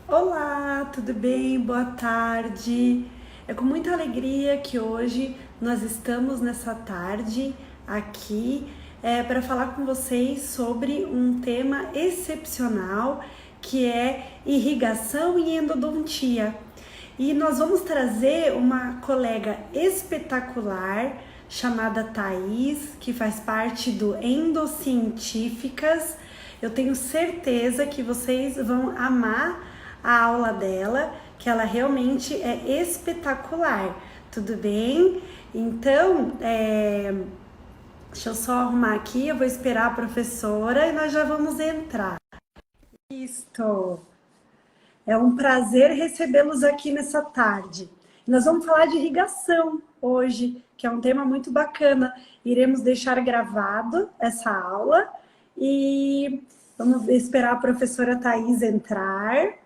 Olá, tudo bem? Boa tarde. É com muita alegria que hoje nós estamos nessa tarde aqui para falar com vocês sobre um tema excepcional que é irrigação e endodontia. E nós vamos trazer uma colega espetacular chamada Thaís, que faz parte do Endocientíficas. Eu tenho certeza que vocês vão amar a aula dela, que ela realmente é espetacular. Tudo bem? Então, deixa eu só arrumar aqui, eu vou esperar a professora e nós já vamos entrar. Isto. É um prazer recebê-los aqui nessa tarde. Nós vamos falar de irrigação hoje, que é um tema muito bacana. Iremos deixar gravado essa aula e vamos esperar a professora Thaís entrar.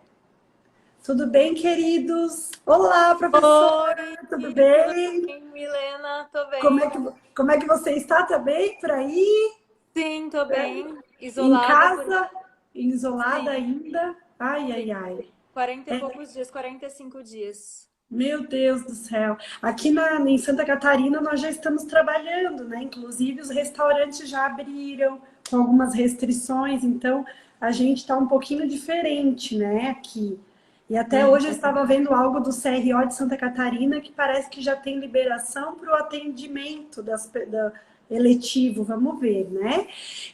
Tudo bem, queridos? Olá, Oi, professora, tudo bem? bem, Milena, tô Como é bem. que, como é que você está? Tá bem por aí? Sim, tô É? bem. Em Isolada por... casa? Isolada Sim, ainda? Ai, sim. ai, ai. 40 e poucos dias, 45 dias. Meu Deus do céu. Aqui em Santa Catarina nós já estamos trabalhando, né? Inclusive os restaurantes já abriram com algumas restrições, então a gente está um pouquinho diferente, né? Aqui. E até hoje eu estava vendo algo do CRO de Santa Catarina que parece que já tem liberação para o atendimento eletivo, vamos ver, né?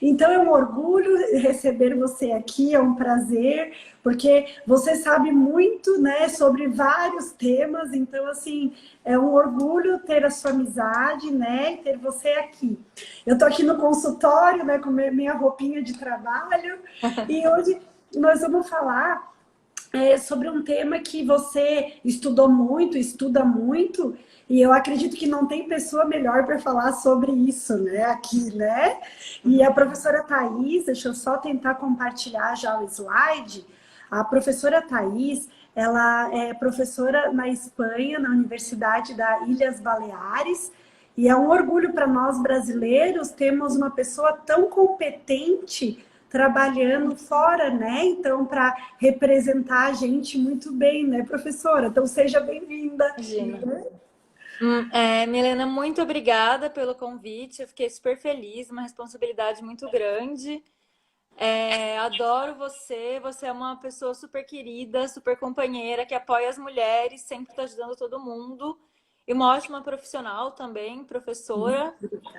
Então é um orgulho receber você aqui, é um prazer, porque você sabe muito, né, sobre vários temas, então assim, é um orgulho ter a sua amizade, né, e ter você aqui. Eu tô aqui no consultório, né, com minha roupinha de trabalho, e hoje nós vamos falar sobre um tema que você estudou muito, estuda muito, e eu acredito que não tem pessoa melhor para falar sobre isso, né, aqui, né? E a professora Thaís, deixa eu só tentar compartilhar já o slide. A professora Thaís, ela é professora na Espanha, na Universidade da Ilhas Baleares, e é um orgulho para nós brasileiros termos uma pessoa tão competente trabalhando fora, né? Então, para representar a gente muito bem, né, professora? Então, seja bem-vinda aqui, Imagina. né? Milena, muito obrigada pelo convite. Eu fiquei super feliz, uma responsabilidade muito grande. Adoro você. Você é uma pessoa super querida, super companheira, que apoia as mulheres, sempre está ajudando todo mundo. E uma ótima profissional também, professora.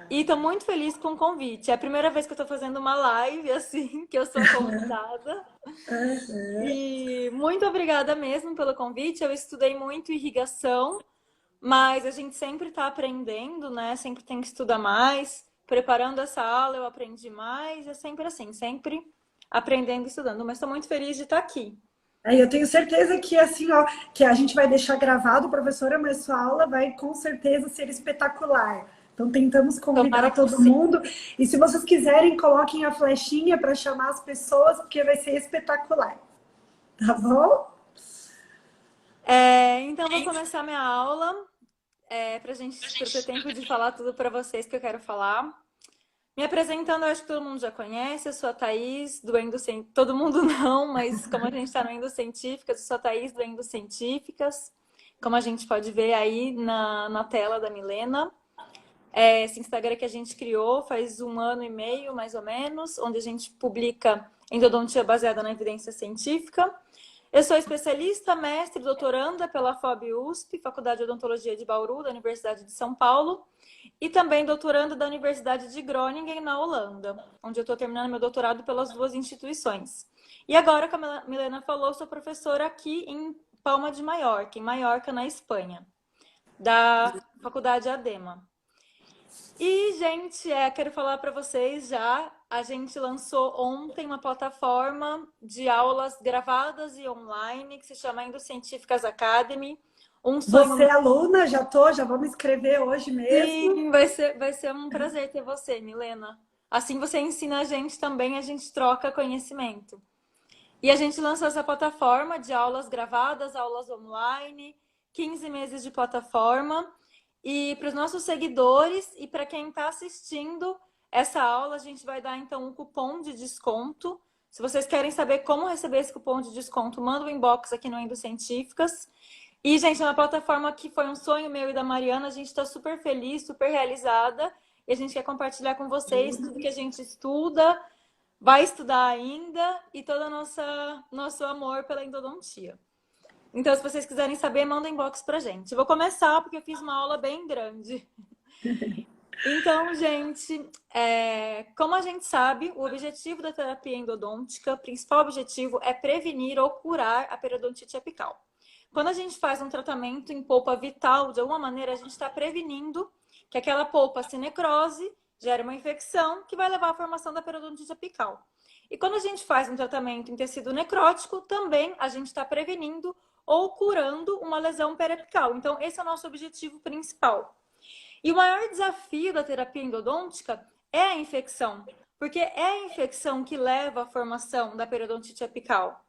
E estou muito feliz com o convite. É a primeira vez que eu estou fazendo uma live assim, que eu sou convidada. E muito obrigada mesmo pelo convite. Eu estudei muito irrigação, mas a gente sempre está aprendendo, né? Sempre tem que estudar mais. Preparando essa aula, eu aprendi mais. É sempre assim, sempre aprendendo e estudando. Mas estou muito feliz de estar aqui. Aí eu tenho certeza que assim, ó, que a gente vai deixar gravado, professora, mas sua aula vai com certeza ser espetacular. Então tentamos Tomara convidar que todo sim. mundo. E se vocês quiserem, coloquem a flechinha para chamar as pessoas, porque vai ser espetacular. Tá bom? Então, vou começar minha aula para para ter tempo de falar tudo para vocês que eu quero falar. Me apresentando, eu acho que todo mundo já conhece, eu sou a Thaís do Endocientíficas. Todo mundo não, mas como a gente está no Endocientíficas, eu sou a Thaís do Endocientíficas, como a gente pode ver aí na tela da Milena. Esse Instagram que a gente criou faz 1 ano e meio, mais ou menos, onde a gente publica endodontia baseada na evidência científica. Eu sou especialista, mestre, doutoranda pela FOB-USP, Faculdade de Odontologia de Bauru, da Universidade de São Paulo, e também doutoranda da Universidade de Groningen, na Holanda, onde eu estou terminando meu doutorado pelas duas instituições. E agora, como a Milena falou, sou professora aqui em Palma de Maiorca, em Maiorca, na Espanha, da Faculdade ADEMA. E, gente, quero falar para vocês já. A gente lançou ontem uma plataforma de aulas gravadas e online que se chama Endocientíficas Academy. Um sonho Você é meu. aluna, já vou me inscrever hoje mesmo. Sim, vai ser um prazer ter você, Milena. Assim você ensina a gente também, a gente troca conhecimento. E a gente lançou essa plataforma de aulas gravadas, aulas online, 15 meses de plataforma. E para os nossos seguidores e para quem está assistindo essa aula, a gente vai dar então um cupom de desconto. Se vocês querem saber como receber esse cupom de desconto, manda um inbox aqui no Endocientíficas. E, gente, é uma plataforma que foi um sonho meu e da Mariana. A gente está super feliz, super realizada. E a gente quer compartilhar com vocês tudo que a gente estuda, vai estudar ainda e todo o nosso amor pela endodontia. Então, se vocês quiserem saber, manda um inbox pra gente. Eu vou começar porque eu fiz uma aula bem grande. Então, gente, como a gente sabe, o objetivo da terapia endodôntica, o principal objetivo é prevenir ou curar a periodontite apical. Quando a gente faz um tratamento em polpa vital, de alguma maneira, a gente está prevenindo que aquela polpa se necrose, gere uma infecção que vai levar à formação da periodontite apical. E quando a gente faz um tratamento em tecido necrótico, também a gente está prevenindo ou curando uma lesão periapical. Então, esse é o nosso objetivo principal. E o maior desafio da terapia endodôntica é a infecção, porque é a infecção que leva à formação da periodontite apical.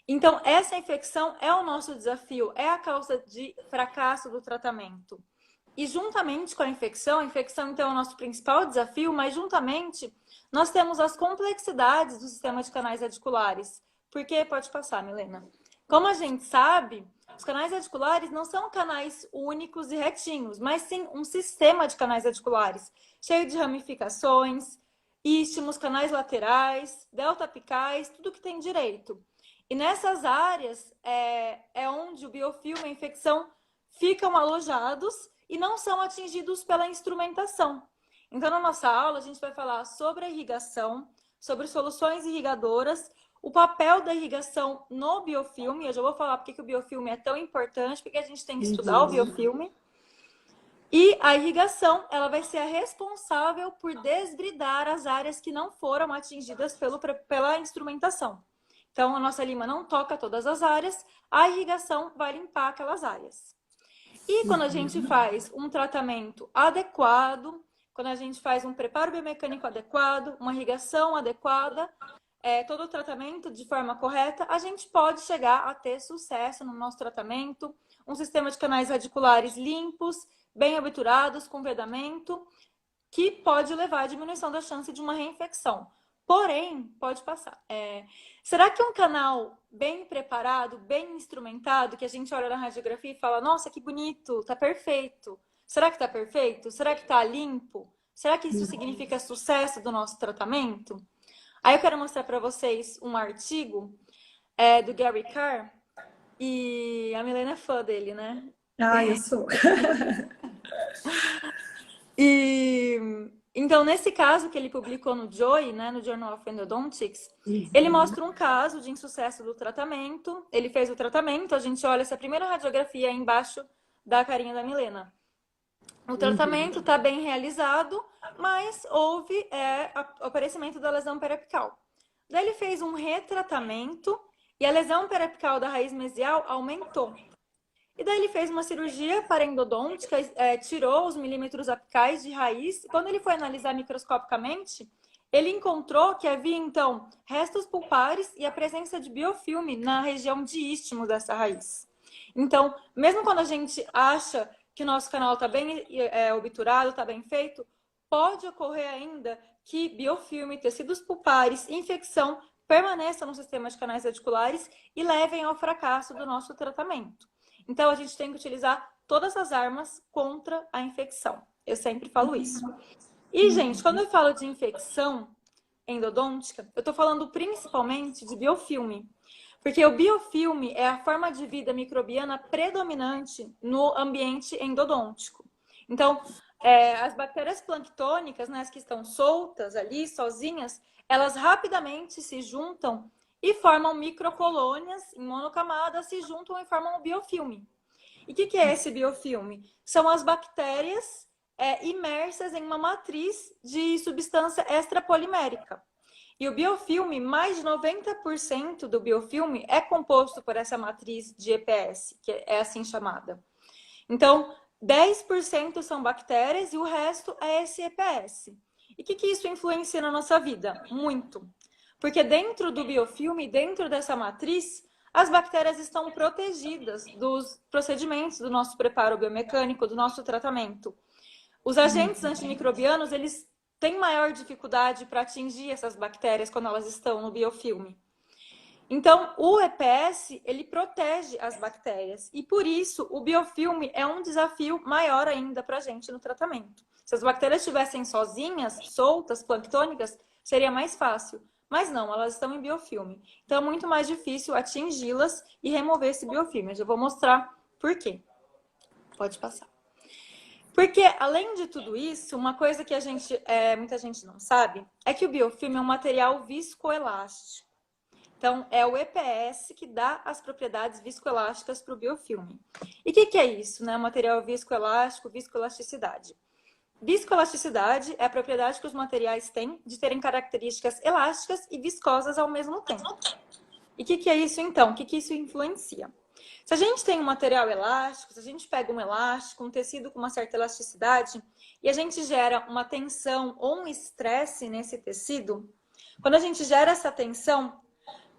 Então, essa infecção é o nosso desafio, é a causa de fracasso do tratamento. E juntamente com a infecção então é o nosso principal desafio, mas juntamente nós temos as complexidades do sistema de canais radiculares. Porque, pode passar, Milena. Como a gente sabe, os canais radiculares não são canais únicos e retinhos, mas sim um sistema de canais radiculares, cheio de ramificações, istmos, canais laterais, delta-apicais, tudo que tem direito. E nessas áreas é onde o biofilme e a infecção ficam alojados e não são atingidos pela instrumentação. Então, na nossa aula, a gente vai falar sobre a irrigação, sobre soluções irrigadoras, o papel da irrigação no biofilme. Eu já vou falar porque que o biofilme é tão importante, porque a gente tem que estudar o biofilme. E a irrigação, ela vai ser a responsável por desbridar as áreas que não foram atingidas pela instrumentação. Então, a nossa lima não toca todas as áreas, a irrigação vai limpar aquelas áreas. E quando a gente faz um tratamento adequado, quando a gente faz um preparo biomecânico adequado, uma irrigação adequada, todo o tratamento de forma correta, a gente pode chegar a ter sucesso no nosso tratamento, um sistema de canais radiculares limpos, bem obturados, com vedamento, que pode levar à diminuição da chance de uma reinfecção. Porém, pode passar. Será que um canal bem preparado, bem instrumentado, que a gente olha na radiografia e fala, nossa, que bonito, tá perfeito. Será que tá perfeito? Será que tá limpo? Será que isso significa sucesso do nosso tratamento? Aí eu quero mostrar para vocês um artigo do Gary Carr, e a Milena é fã dele, né? Ah, eu sou. Então, nesse caso que ele publicou no JOE, né, no Journal of Endodontics, ele mostra um caso de insucesso do tratamento. Ele fez o tratamento, a gente olha essa primeira radiografia aí embaixo da carinha da Milena. O tratamento está bem realizado, mas houve o aparecimento da lesão periapical. Daí ele fez um retratamento e a lesão periapical da raiz mesial aumentou. E daí ele fez uma cirurgia paraendodôntica, tirou os milímetros apicais de raiz. E quando ele foi analisar microscopicamente, ele encontrou que havia, então, restos pulpares e a presença de biofilme na região de istmo dessa raiz. Então, mesmo quando a gente acha que o nosso canal está bem obturado, está bem feito, pode ocorrer ainda que biofilme, tecidos pulpares, infecção permaneçam no sistema de canais radiculares e levem ao fracasso do nosso tratamento. Então, a gente tem que utilizar todas as armas contra a infecção. Eu sempre falo isso. E, gente, quando eu falo de infecção endodôntica, eu estou falando principalmente de biofilme. Porque o biofilme é a forma de vida microbiana predominante no ambiente endodôntico. Então, as bactérias planctônicas, né, as que estão soltas ali, sozinhas, elas rapidamente se juntam e formam microcolônias em monocamadas, se juntam e formam o biofilme. E o que é esse biofilme? São as bactérias imersas em uma matriz de substância extrapolimérica. E o biofilme, mais de 90% do biofilme é composto por essa matriz de EPS, que é assim chamada. Então, 10% são bactérias e o resto é esse EPS. E o que isso influencia na nossa vida? Muito. Porque dentro do biofilme, dentro dessa matriz, as bactérias estão protegidas dos procedimentos do nosso preparo biomecânico, do nosso tratamento. Os agentes antimicrobianos, eles tem maior dificuldade para atingir essas bactérias quando elas estão no biofilme. Então, o EPS, ele protege as bactérias. E por isso, o biofilme é um desafio maior ainda para a gente no tratamento. Se as bactérias estivessem sozinhas, soltas, planctônicas, seria mais fácil. Mas não, elas estão em biofilme. Então, é muito mais difícil atingi-las e remover esse biofilme. Eu já vou mostrar por quê. Pode passar. Porque, além de tudo isso, uma coisa que muita gente não sabe é que o biofilme é um material viscoelástico. Então, é o EPS que dá as propriedades viscoelásticas para o biofilme. E o que é isso, né? Material viscoelástico, viscoelasticidade. Viscoelasticidade é a propriedade que os materiais têm de terem características elásticas e viscosas ao mesmo tempo. E o que é isso, então? O que isso influencia? Se a gente tem um material elástico, se a gente pega um elástico, um tecido com uma certa elasticidade, e a gente gera uma tensão ou um estresse nesse tecido, quando a gente gera essa tensão,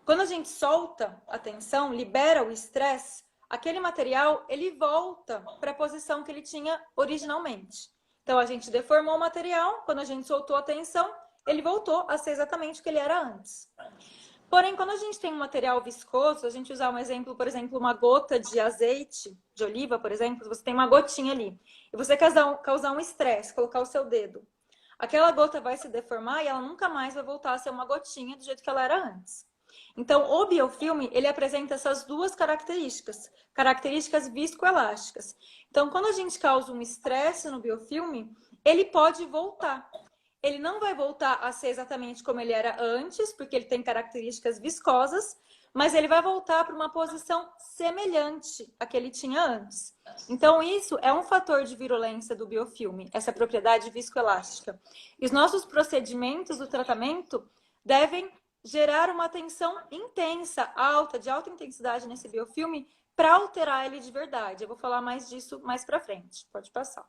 quando a gente solta a tensão, libera o estresse, aquele material ele volta para a posição que ele tinha originalmente. Então, a gente deformou o material, quando a gente soltou a tensão, ele voltou a ser exatamente o que ele era antes. Porém, quando a gente tem um material viscoso, a gente usar um exemplo, por exemplo, uma gota de azeite de oliva, por exemplo, você tem uma gotinha ali, e você causar um estresse, colocar o seu dedo, aquela gota vai se deformar e ela nunca mais vai voltar a ser uma gotinha do jeito que ela era antes. Então, o biofilme, ele apresenta essas duas características viscoelásticas. Então, quando a gente causa um estresse no biofilme, ele pode voltar. Ele não vai voltar a ser exatamente como ele era antes, porque ele tem características viscosas, mas ele vai voltar para uma posição semelhante à que ele tinha antes. Então, isso é um fator de virulência do biofilme, essa propriedade viscoelástica. E os nossos procedimentos do tratamento devem gerar uma tensão intensa, de alta intensidade nesse biofilme para alterar ele de verdade. Eu vou falar mais disso mais para frente. Pode passar.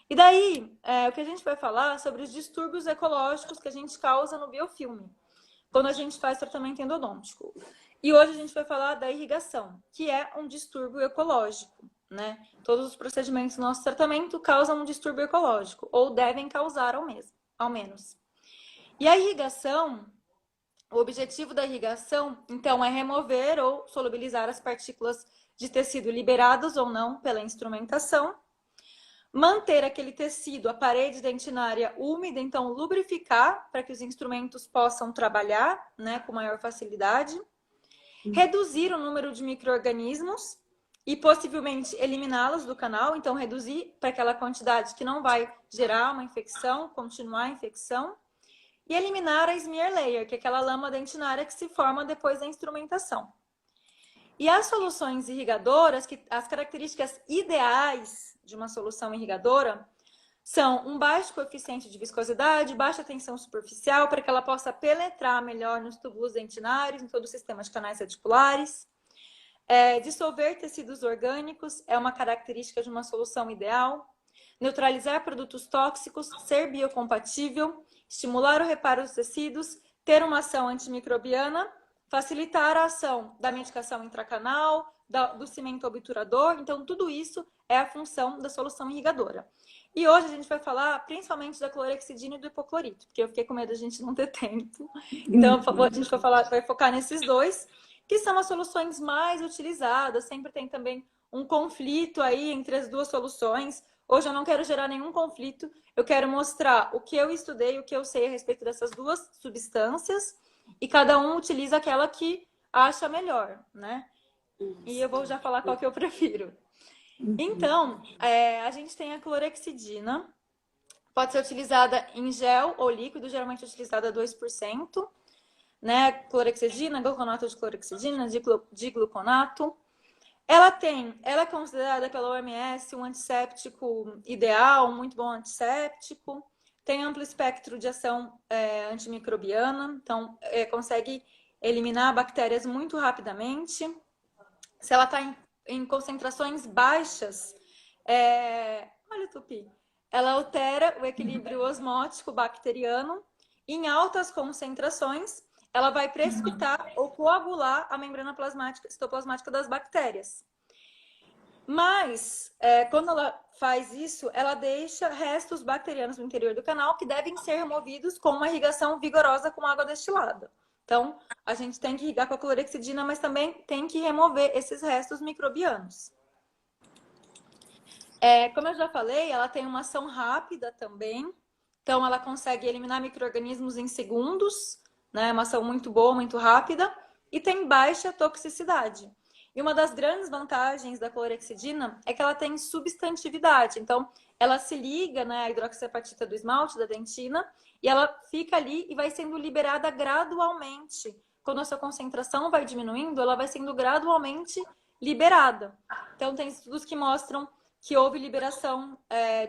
E daí, o que a gente vai falar sobre os distúrbios ecológicos que a gente causa no biofilme, quando a gente faz tratamento endodôntico. E hoje a gente vai falar da irrigação, que é um distúrbio ecológico, né? Todos os procedimentos do nosso tratamento causam um distúrbio ecológico, ou devem causar ao menos. E a irrigação, o objetivo da irrigação, então, é remover ou solubilizar as partículas de tecido liberadas ou não pela instrumentação, manter aquele tecido, a parede dentinária úmida, então lubrificar para que os instrumentos possam trabalhar, né, com maior facilidade, reduzir o número de micro-organismos e possivelmente eliminá-los do canal, então reduzir para aquela quantidade que não vai gerar uma infecção, continuar a infecção, e eliminar a smear layer, que é aquela lama dentinária que se forma depois da instrumentação. E as soluções irrigadoras, as características ideais de uma solução irrigadora são um baixo coeficiente de viscosidade, baixa tensão superficial, para que ela possa penetrar melhor nos túbulos dentinários, em todo o sistema de canais reticulares. Dissolver tecidos orgânicos é uma característica de uma solução ideal. Neutralizar produtos tóxicos, ser biocompatível, estimular o reparo dos tecidos, ter uma ação antimicrobiana, facilitar a ação da medicação intracanal, do cimento obturador. Então, tudo isso é a função da solução irrigadora. E hoje a gente vai falar principalmente da clorexidina e do hipoclorito, porque eu fiquei com medo da gente não ter tempo. Então, a gente vai focar nesses dois, que são as soluções mais utilizadas. Sempre tem também um conflito aí entre as duas soluções. Hoje eu não quero gerar nenhum conflito, eu quero mostrar o que eu estudei, o que eu sei a respeito dessas duas substâncias, e cada um utiliza aquela que acha melhor, né? E eu vou já falar qual que eu prefiro. Então, a gente tem a clorexidina, pode ser utilizada em gel ou líquido, geralmente utilizada 2%, né? Clorexidina, gluconato de clorexidina, digluconato. Ela é considerada pela OMS um antisséptico ideal, um muito bom antisséptico. Tem amplo espectro de ação antimicrobiana, então consegue eliminar bactérias muito rapidamente. Se ela está em concentrações baixas, olha o tupi, ela altera o equilíbrio osmótico bacteriano. Em altas concentrações, ela vai precipitar ou coagular a membrana citoplasmática das bactérias. Mas, quando ela faz isso, ela deixa restos bacterianos no interior do canal que devem ser removidos com uma irrigação vigorosa com água destilada. Então, a gente tem que irrigar com a clorexidina, mas também tem que remover esses restos microbianos. Como eu já falei, ela tem uma ação rápida também. Então, ela consegue eliminar micro-organismos em segundos, né? Uma ação muito boa, muito rápida. E tem baixa toxicidade. E uma das grandes vantagens da clorexidina é que ela tem substantividade. Então, ela se liga, né, à hidroxiapatita do esmalte, da dentina, e ela fica ali e vai sendo liberada gradualmente. Quando a sua concentração vai diminuindo, ela vai sendo gradualmente liberada. Então, tem estudos que mostram que houve liberação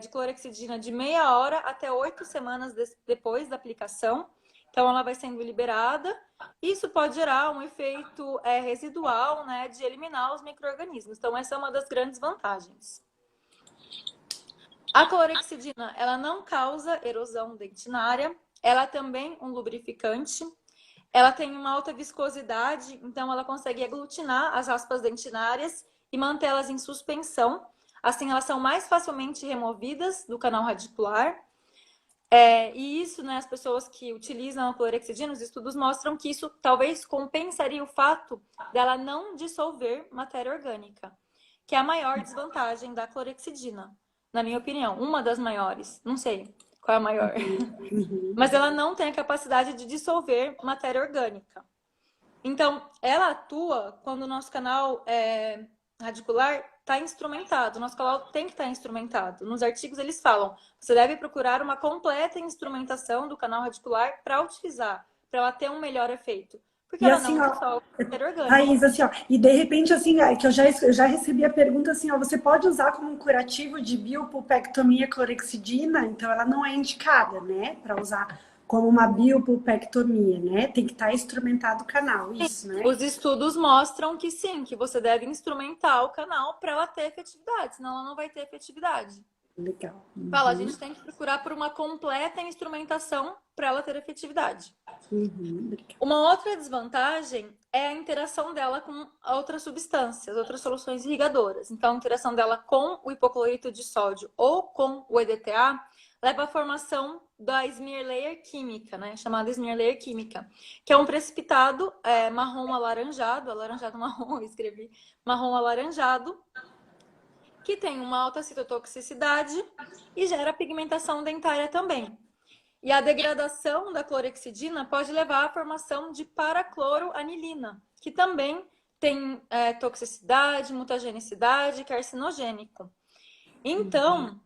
de clorexidina de meia hora até 8 semanas depois da aplicação. Então, ela vai sendo liberada. Isso pode gerar um efeito residual, né, de eliminar os micro-organismos. Então, essa é uma das grandes vantagens. A clorexidina, ela não causa erosão dentinária. Ela é também um lubrificante. Ela tem uma alta viscosidade, então ela consegue aglutinar as raspas dentinárias e mantê-las em suspensão. Assim, elas são mais facilmente removidas do canal radicular. E isso, né, as pessoas que utilizam a clorexidina, os estudos mostram que isso talvez compensaria o fato dela não dissolver matéria orgânica, que é a maior desvantagem da clorexidina, na minha opinião. Uma das maiores, não sei qual é a maior. Mas ela não tem a capacidade de dissolver matéria orgânica. Então, ela atua quando o nosso canal radicular está instrumentado. O nosso canal tem que estar instrumentado. Nos artigos eles falam, você deve procurar uma completa instrumentação do canal radicular para utilizar, para ela ter um melhor efeito. Porque E ela assim, não ó, dissolve matéria orgânica. Thaís, assim, ó, e de repente, assim, que eu já recebi a pergunta assim, ó, você pode usar como um curativo de biopulpectomia clorexidina? Então, ela não é indicada, né, para usar como uma biopulpectomia, né? Tem que estar instrumentado o canal, isso, né? Os estudos mostram que sim, que você deve instrumentar o canal para ela ter efetividade, senão ela não vai ter efetividade. Legal. Fala, a gente tem que procurar por uma completa instrumentação para ela ter efetividade. Uma outra desvantagem é a interação dela com outras substâncias, outras soluções irrigadoras. Então, a interação dela com o hipoclorito de sódio ou com o EDTA leva à formação da smear layer química, né? Chamada smear layer química, que é um precipitado marrom alaranjado, alaranjado marrom, eu escrevi, marrom alaranjado, que tem uma alta citotoxicidade e gera pigmentação dentária também. E a degradação da clorexidina pode levar à formação de paracloroanilina, que também tem toxicidade, mutagenicidade, carcinogênico. Então,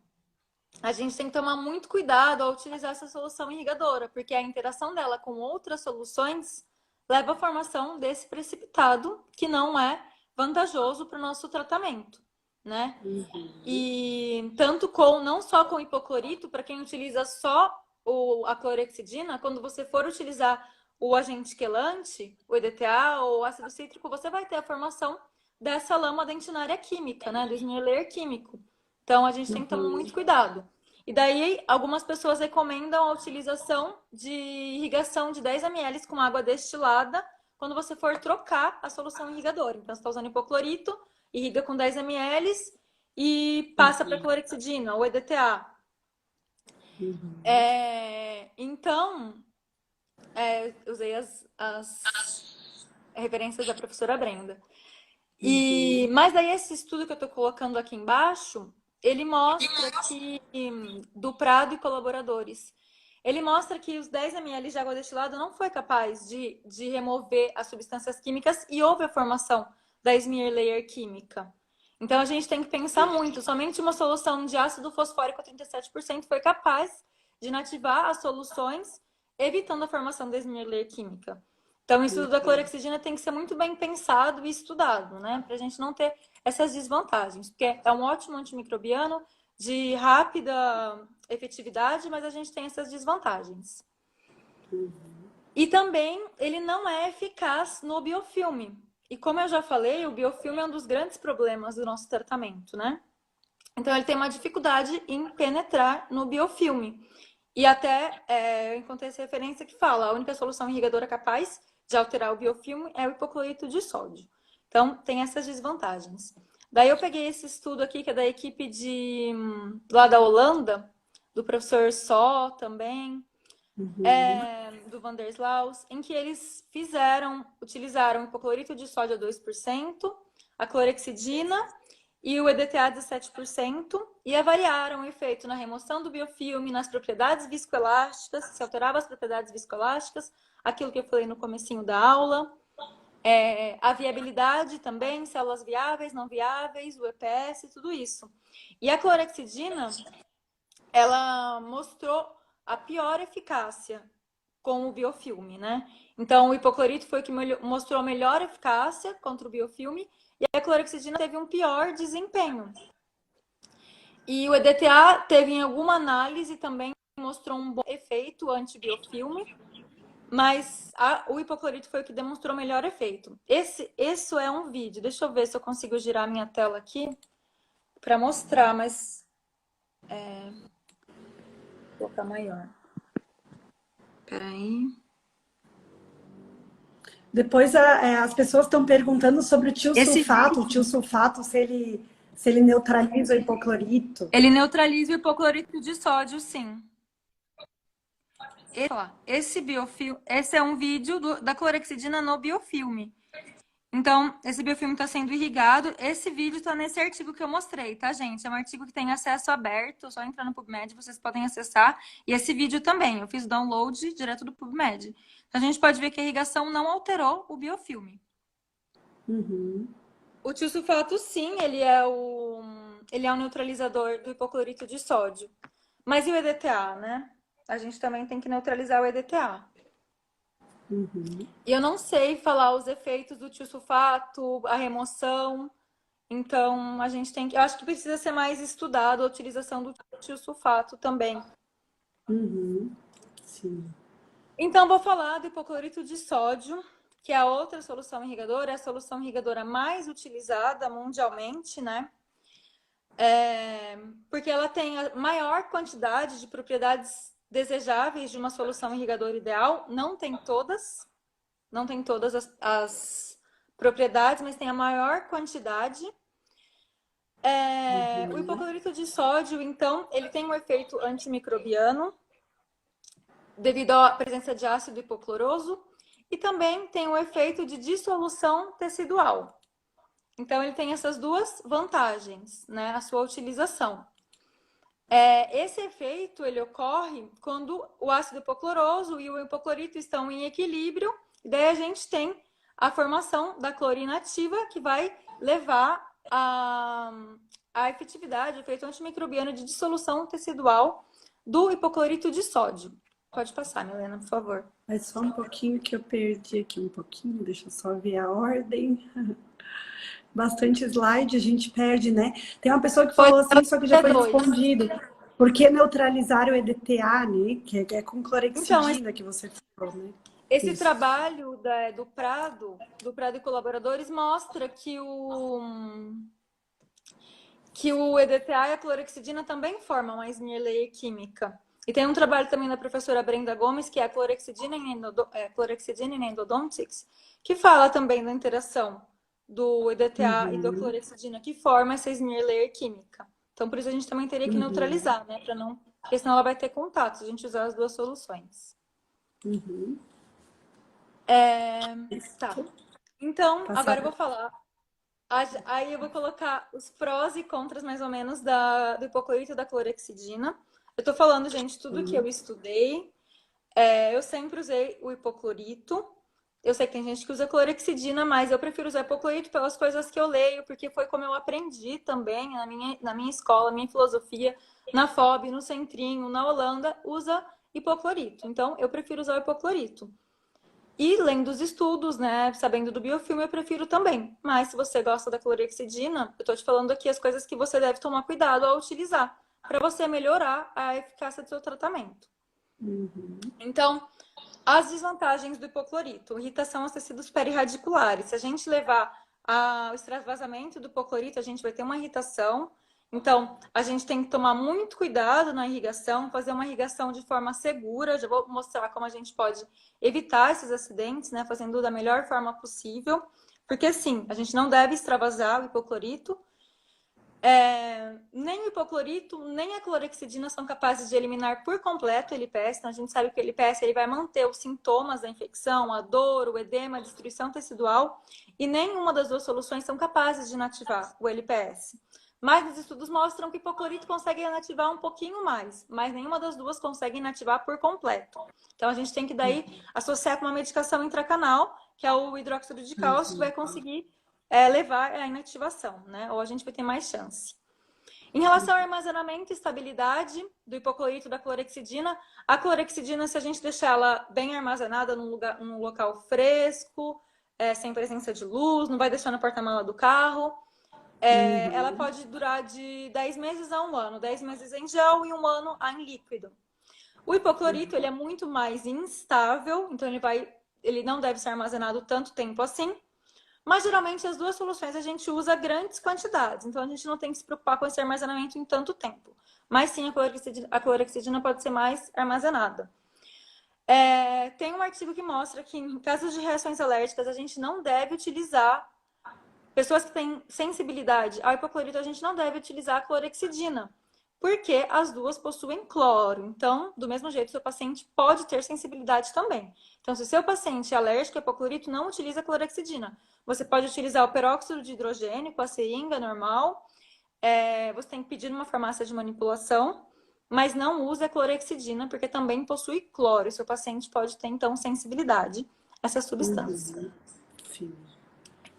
a gente tem que tomar muito cuidado ao utilizar essa solução irrigadora, porque a interação dela com outras soluções leva à formação desse precipitado, que não é vantajoso para o nosso tratamento, né? E tanto não só com hipoclorito, para quem utiliza só a clorexidina, quando você for utilizar o agente quelante, o EDTA ou o ácido cítrico, você vai ter a formação dessa lama dentinária química, né? Do smear layer químico. Então, a gente tem que tomar muito cuidado. E daí, algumas pessoas recomendam a utilização de irrigação de 10 ml com água destilada quando você for trocar a solução irrigadora. Então, você está usando hipoclorito, irriga com 10 ml e passa para clorexidina ou EDTA. Então, usei as referências da professora Brenda. Mas aí esse estudo que eu estou colocando aqui embaixo, ele mostra que, do Prado e colaboradores, ele mostra que os 10 ml de água destilada não foi capaz de remover as substâncias químicas e houve a formação da smear layer química. Então, a gente tem que pensar muito. Somente uma solução de ácido fosfórico a 37% foi capaz de inativar as soluções, evitando a formação da smear layer química. Então, o estudo da clorexidina tem que ser muito bem pensado e estudado, né? Para a gente não ter essas desvantagens. Porque é um ótimo antimicrobiano de rápida efetividade, mas a gente tem essas desvantagens. E também, ele não é eficaz no biofilme. E como eu já falei, o biofilme é um dos grandes problemas do nosso tratamento, né? Então, ele tem uma dificuldade em penetrar no biofilme. E até eu encontrei essa referência que fala, a única solução irrigadora capaz de alterar o biofilme é o hipoclorito de sódio. Então, tem essas desvantagens. Daí eu peguei esse estudo aqui, que é da equipe lá da Holanda, do professor Só também, do Van der Slaus, em que eles utilizaram hipoclorito de sódio a 2%, a clorexidina e o EDTA 17%, e avaliaram o efeito na remoção do biofilme, nas propriedades viscoelásticas, se alterava as propriedades viscoelásticas, aquilo que eu falei no comecinho da aula, a viabilidade também, células viáveis, não viáveis, o EPS, tudo isso. E a clorexidina, ela mostrou a pior eficácia com o biofilme, né? Então, o hipoclorito foi o que mostrou a melhor eficácia contra o biofilme e a clorexidina teve um pior desempenho. E o EDTA teve em alguma análise também mostrou um bom efeito anti-biofilme, mas o hipoclorito foi o que demonstrou melhor efeito. Esse é um vídeo. Deixa eu ver se eu consigo girar a minha tela aqui para mostrar, mas vou colocar maior. Peraí. Depois as pessoas estão perguntando sobre o tiosulfato. O tiosulfato, se ele neutraliza o hipoclorito. Ele neutraliza o hipoclorito de sódio, sim. Esse é um vídeo da clorexidina no biofilme. Então, esse biofilme está sendo irrigado. Esse vídeo está nesse artigo que eu mostrei, tá, gente? É um artigo que tem acesso aberto, só entrar no PubMed, vocês podem acessar. E esse vídeo também, eu fiz download direto do PubMed. Então, a gente pode ver que a irrigação não alterou o biofilme. O tiosulfato, sim, ele é o neutralizador do hipoclorito de sódio. Mas e o EDTA, né? A gente também tem que neutralizar o EDTA. E eu não sei falar os efeitos do tiosulfato, a remoção. Então, a gente tem que... Eu acho que precisa ser mais estudado a utilização do tiosulfato também. Sim. Então, vou falar do hipoclorito de sódio, que é a outra solução irrigadora, é a solução irrigadora mais utilizada mundialmente, né? Porque ela tem a maior quantidade de propriedades desejáveis de uma solução irrigadora ideal. Não tem todas as propriedades, mas tem a maior quantidade. O hipoclorito de sódio, então, ele tem um efeito antimicrobiano devido à presença de ácido hipocloroso e também tem um efeito de dissolução tecidual. Então, ele tem essas duas vantagens, né, a sua utilização. Esse efeito, ele ocorre quando o ácido hipocloroso e o hipoclorito estão em equilíbrio, e daí a gente tem a formação da clorina ativa, que vai levar a efetividade, o efeito antimicrobiano de dissolução tecidual do hipoclorito de sódio. Pode passar, Milena, por favor. Mas só um pouquinho que eu perdi aqui um pouquinho, deixa eu só ver a ordem. Bastante slide, a gente perde, né? Tem uma pessoa que falou assim, só que já foi respondido. Por que neutralizar o EDTA, né? Que é com clorexidina que você falou, né? Esse trabalho do Prado e colaboradores mostra que o EDTA e a clorexidina também formam uma smear layer química. E tem um trabalho também da professora Brenda Gomes, que é a clorexidina em endodontics, que fala também da interação do EDTA e da clorexidina, que forma essa smear layer química. Então, por isso a gente também teria que neutralizar, né? Porque senão ela vai ter contato se a gente usar as duas soluções. Tá. Então, agora eu vou falar. Aí eu vou colocar os prós e contras, mais ou menos, do hipoclorito e da clorexidina. Eu tô falando, gente, tudo que eu estudei. Eu sempre usei o hipoclorito. Eu sei que tem gente que usa clorexidina, mas eu prefiro usar hipoclorito pelas coisas que eu leio, porque foi como eu aprendi também na minha escola, minha filosofia, na FOB, no Centrinho, na Holanda, usa hipoclorito. Então, eu prefiro usar o hipoclorito. E lendo os estudos, né, sabendo do biofilme, eu prefiro também. Mas se você gosta da clorexidina, eu tô te falando aqui as coisas que você deve tomar cuidado ao utilizar, para você melhorar a eficácia do seu tratamento. Então, as desvantagens do hipoclorito. Irritação aos tecidos perirradiculares. Se a gente levar o extravasamento do hipoclorito, a gente vai ter uma irritação. Então, a gente tem que tomar muito cuidado na irrigação, fazer uma irrigação de forma segura. Já vou mostrar como a gente pode evitar esses acidentes, né? Fazendo da melhor forma possível. Porque, sim, a gente não deve extravasar o hipoclorito. Nem o hipoclorito, nem a clorexidina são capazes de eliminar por completo o LPS. Então, a gente sabe que o LPS ele vai manter os sintomas da infecção, a dor, o edema, a destruição tecidual, e nenhuma das duas soluções são capazes de inativar o LPS. Mas os estudos mostram que o hipoclorito consegue inativar um pouquinho mais, mas nenhuma das duas consegue inativar por completo. Então, a gente tem que daí associar com uma medicação intracanal, que é o hidróxido de cálcio, que vai conseguir levar à inativação, né? Ou a gente vai ter mais chance. Em relação ao armazenamento e estabilidade do hipoclorito e da clorexidina, a clorexidina, se a gente deixar ela bem armazenada num local fresco, sem presença de luz, não vai deixar no porta-mala do carro, ela pode durar de 10 meses a 1 ano, 10 meses em gel e 1 ano em líquido. O hipoclorito ele é muito mais instável, então ele não deve ser armazenado tanto tempo assim. Mas, geralmente, as duas soluções a gente usa grandes quantidades. Então, a gente não tem que se preocupar com esse armazenamento em tanto tempo. Mas, sim, a clorexidina pode ser mais armazenada. Tem um artigo que mostra que, em casos de reações alérgicas, a gente não deve utilizar... Pessoas que têm sensibilidade ao hipoclorito, a gente não deve utilizar a clorexidina. Porque as duas possuem cloro. Então, do mesmo jeito, seu paciente pode ter sensibilidade também. Então, se o seu paciente é alérgico ao hipoclorito, não utiliza a clorexidina. Você pode utilizar o peróxido de hidrogênio com a seringa normal. Você tem que pedir numa farmácia de manipulação, mas não use a clorexidina, porque também possui cloro. E seu paciente pode ter, então, sensibilidade a essa substância. Sim.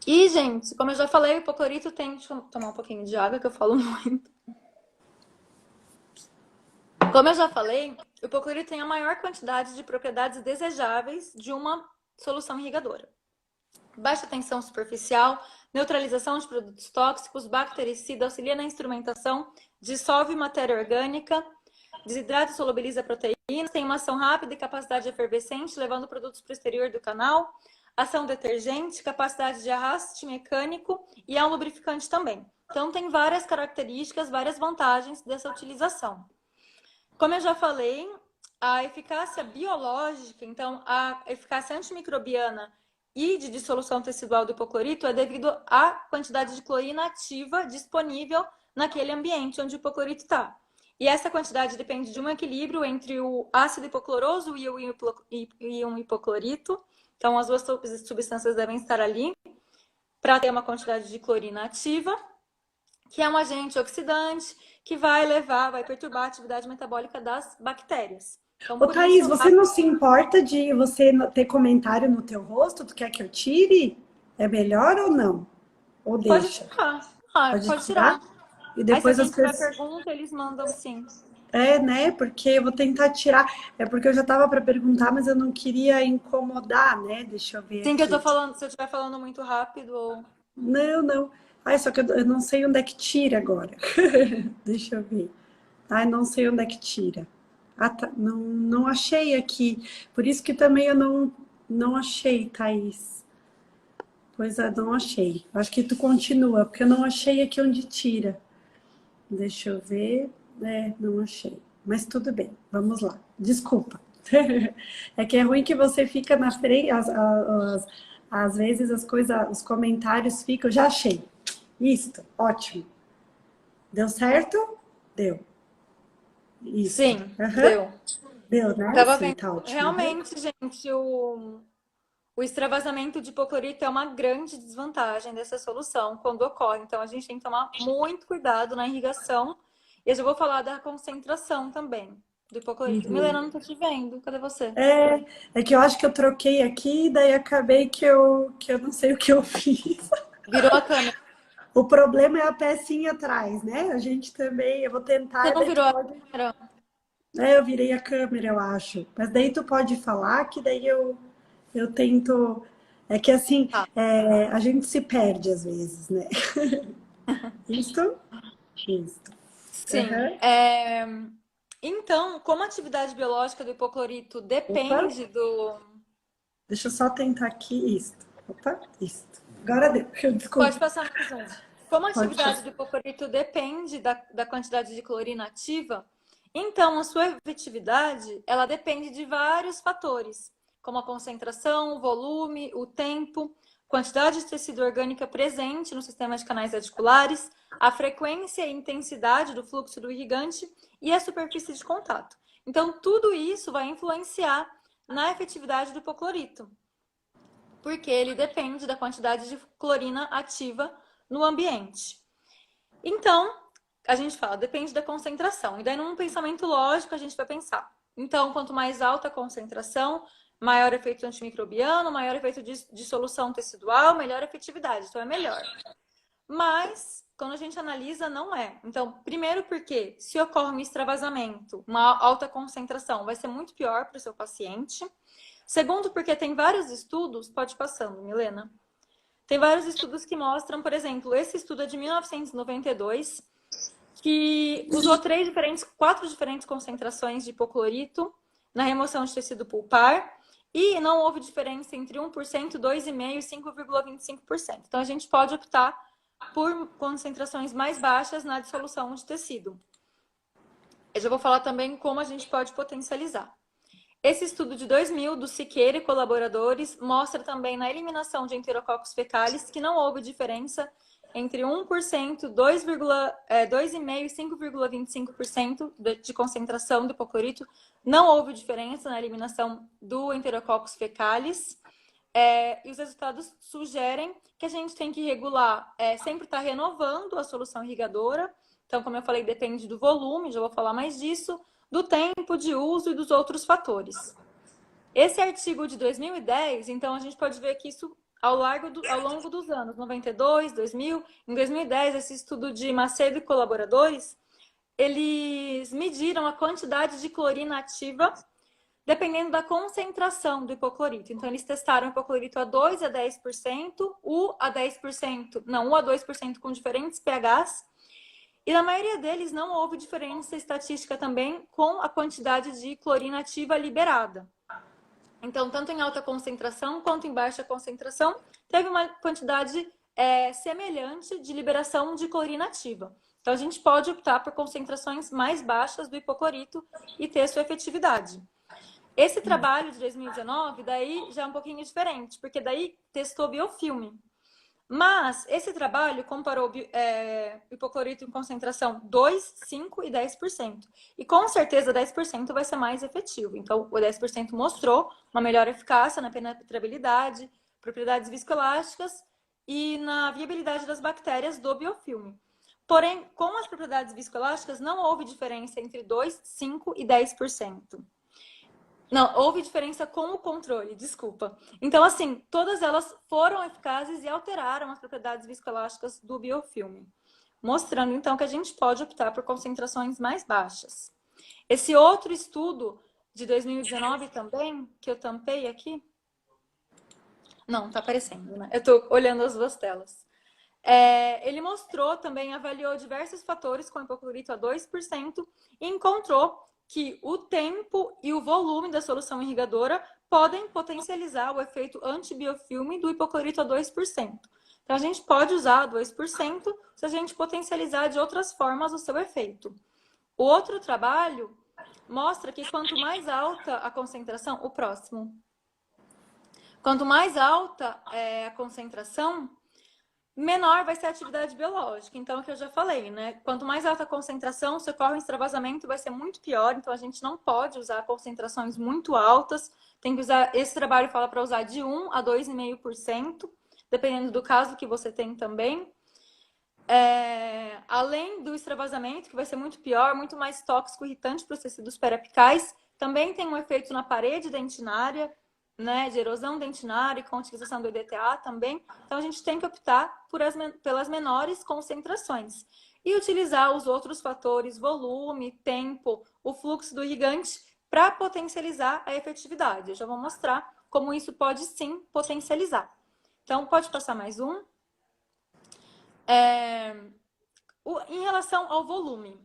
E, gente, como eu já falei, o hipoclorito tem... Deixa eu tomar um pouquinho de água, que eu falo muito. Como eu já falei, o hipoclorito tem a maior quantidade de propriedades desejáveis de uma solução irrigadora. Baixa tensão superficial, neutralização de produtos tóxicos, bactericida, auxilia na instrumentação, dissolve matéria orgânica, desidrata e solubiliza proteínas, tem uma ação rápida e capacidade efervescente, levando produtos para o exterior do canal, ação detergente, capacidade de arraste mecânico e é um lubrificante também. Então, tem várias características, várias vantagens dessa utilização. Como eu já falei, a eficácia biológica, então a eficácia antimicrobiana e de dissolução tecidual do hipoclorito é devido à quantidade de clorina ativa disponível naquele ambiente onde o hipoclorito está. E essa quantidade depende de um equilíbrio entre o ácido hipocloroso e o íon hipoclorito. Então, as duas substâncias devem estar ali para ter uma quantidade de clorina ativa, que é um agente oxidante que vai perturbar a atividade metabólica das bactérias. Então, Ô, Thaís, você não se importa de você ter comentário no teu rosto? Tu quer que eu tire? É melhor ou não? Ou deixa? Pode tirar. Pode tirar? E Aí, depois se as alguém tiver pessoas... pergunta, eles mandam sim. né? Porque eu vou tentar tirar. É porque eu já estava para perguntar, mas eu não queria incomodar, né? Deixa eu ver Sim, aqui. que eu tô falando, se eu estiver falando muito rápido ou... Não. Ai, só que eu não sei onde é que tira agora. Deixa eu ver. Ai, não sei onde é que tira. Ah, tá. Não achei aqui. Por isso que também eu não achei, Thaís. Pois é, não achei. Acho que tu continua, porque eu não achei aqui onde tira. Deixa eu ver. Não achei. Mas tudo bem, vamos lá. Desculpa. É que é ruim que você fica na frente, às vezes as coisas, os comentários ficam. Já achei. Isto, ótimo. Deu certo? Deu. Isso. Sim, deu. Deu, né? Tava Sim, vendo. tá ótimo. Realmente, gente, o extravasamento de hipoclorito é uma grande desvantagem dessa solução quando ocorre. Então, a gente tem que tomar muito cuidado na irrigação. E eu já vou falar da concentração também do hipoclorito. Milena, não tô te vendo. Cadê você? É que eu acho que eu troquei aqui, daí acabei que eu não sei o que eu fiz. Virou a câmera. O problema é a pecinha atrás, né? A gente também, eu vou tentar. Você não daí virou tu a pode... câmera? Eu virei a câmera, eu acho. Mas daí tu pode falar que daí eu tento. É que assim, Tá. a gente se perde às vezes, né? Isso? Isso. Sim. Então, como a atividade biológica do hipoclorito depende do... Deixa eu só tentar aqui isto. Opa, isto. Agora deu. Desculpa. Pode passar mais um. Como a atividade do hipoclorito depende da quantidade de clorina ativa, então a sua efetividade, ela depende de vários fatores, como a concentração, o volume, o tempo. quantidade de tecido orgânico presente no sistema de canais radiculares, a frequência e intensidade do fluxo do irrigante e a superfície de contato. Então, tudo isso vai influenciar na efetividade do hipoclorito, porque ele depende da quantidade de clorina ativa no ambiente. Então, a gente fala, depende da concentração. E daí, num pensamento lógico, a gente vai pensar. Então, quanto mais alta a concentração, maior efeito antimicrobiano, maior efeito de solução tecidual, melhor efetividade. Então, é melhor. Mas, quando a gente analisa, não é. Então, primeiro porque se ocorre um extravasamento, uma alta concentração, vai ser muito pior para o seu paciente. Segundo, porque tem vários estudos, pode ir passando, Milena. Tem vários estudos que mostram, por exemplo, esse estudo é de 1992, que usou 4 diferentes concentrações de hipoclorito na remoção de tecido pulpar e não houve diferença entre 1%, 2,5% e 5,25%. Então, a gente pode optar por concentrações mais baixas na dissolução de tecido. Eu já vou falar também como a gente pode potencializar. Esse estudo de 2000, do Siqueira e colaboradores, mostra também na eliminação de enterococos fecalis que não houve diferença entre 1%, 2,5% e 5,25% de concentração do hipoclorito. Não houve diferença na eliminação do enterococos fecalis. E os resultados sugerem que a gente tem que regular, sempre estar renovando a solução irrigadora. Então, como eu falei, depende do volume, já vou falar mais disso, do tempo de uso e dos outros fatores. Esse artigo de 2010, então, a gente pode ver que isso ao longo dos anos, 92, 2000, em 2010, esse estudo de Macedo e colaboradores, eles mediram a quantidade de clorina ativa dependendo da concentração do hipoclorito. Então, eles testaram o hipoclorito a 2 a 10%, U a 10%, não, U a 2% com diferentes pHs, e na maioria deles não houve diferença estatística também com a quantidade de clorina ativa liberada. Então, tanto em alta concentração quanto em baixa concentração, teve uma quantidade semelhante de liberação de clorina ativa. Então, a gente pode optar por concentrações mais baixas do hipoclorito e ter sua efetividade. Esse trabalho de 2019, daí já é um pouquinho diferente, porque daí testou biofilme. Mas esse trabalho comparou hipoclorito em concentração 2, 5 e 10%. E com certeza 10% vai ser mais efetivo. Então, o 10% mostrou uma melhor eficácia na penetrabilidade, propriedades viscoelásticas e na viabilidade das bactérias do biofilme. Porém, com as propriedades viscoelásticas, não houve diferença entre 2, 5 e 10%. Não, houve diferença com o controle, desculpa. Então, assim, todas elas foram eficazes e alteraram as propriedades viscoelásticas do biofilme, mostrando, então, que a gente pode optar por concentrações mais baixas. Esse outro estudo de 2019 também, que eu tampei aqui... Não, tá aparecendo, né? Eu tô olhando as duas telas. Ele mostrou também, avaliou diversos fatores com hipoclorito a 2% e encontrou que o tempo e o volume da solução irrigadora podem potencializar o efeito antibiofilme do hipoclorito a 2%. Então, a gente pode usar 2% se a gente potencializar de outras formas o seu efeito. O outro trabalho mostra que quanto mais alta a concentração, o próximo, quanto mais alta a concentração, menor vai ser a atividade biológica. Então, é o que eu já falei, né? Quanto mais alta a concentração, se ocorre um extravasamento, vai ser muito pior. Então, a gente não pode usar concentrações muito altas. Tem que usar, esse trabalho fala para usar de 1 a 2,5%, dependendo do caso que você tem também. Além do extravasamento, que vai ser muito pior, muito mais tóxico e irritante para os tecidos periapicais, também tem um efeito na parede dentinária, né, de erosão dentinária com a utilização do EDTA também. Então, a gente tem que optar pelas menores concentrações e utilizar os outros fatores, volume, tempo, o fluxo do irrigante, para potencializar a efetividade. Eu já vou mostrar como isso pode sim potencializar. Então, pode passar mais um. Em relação ao volume,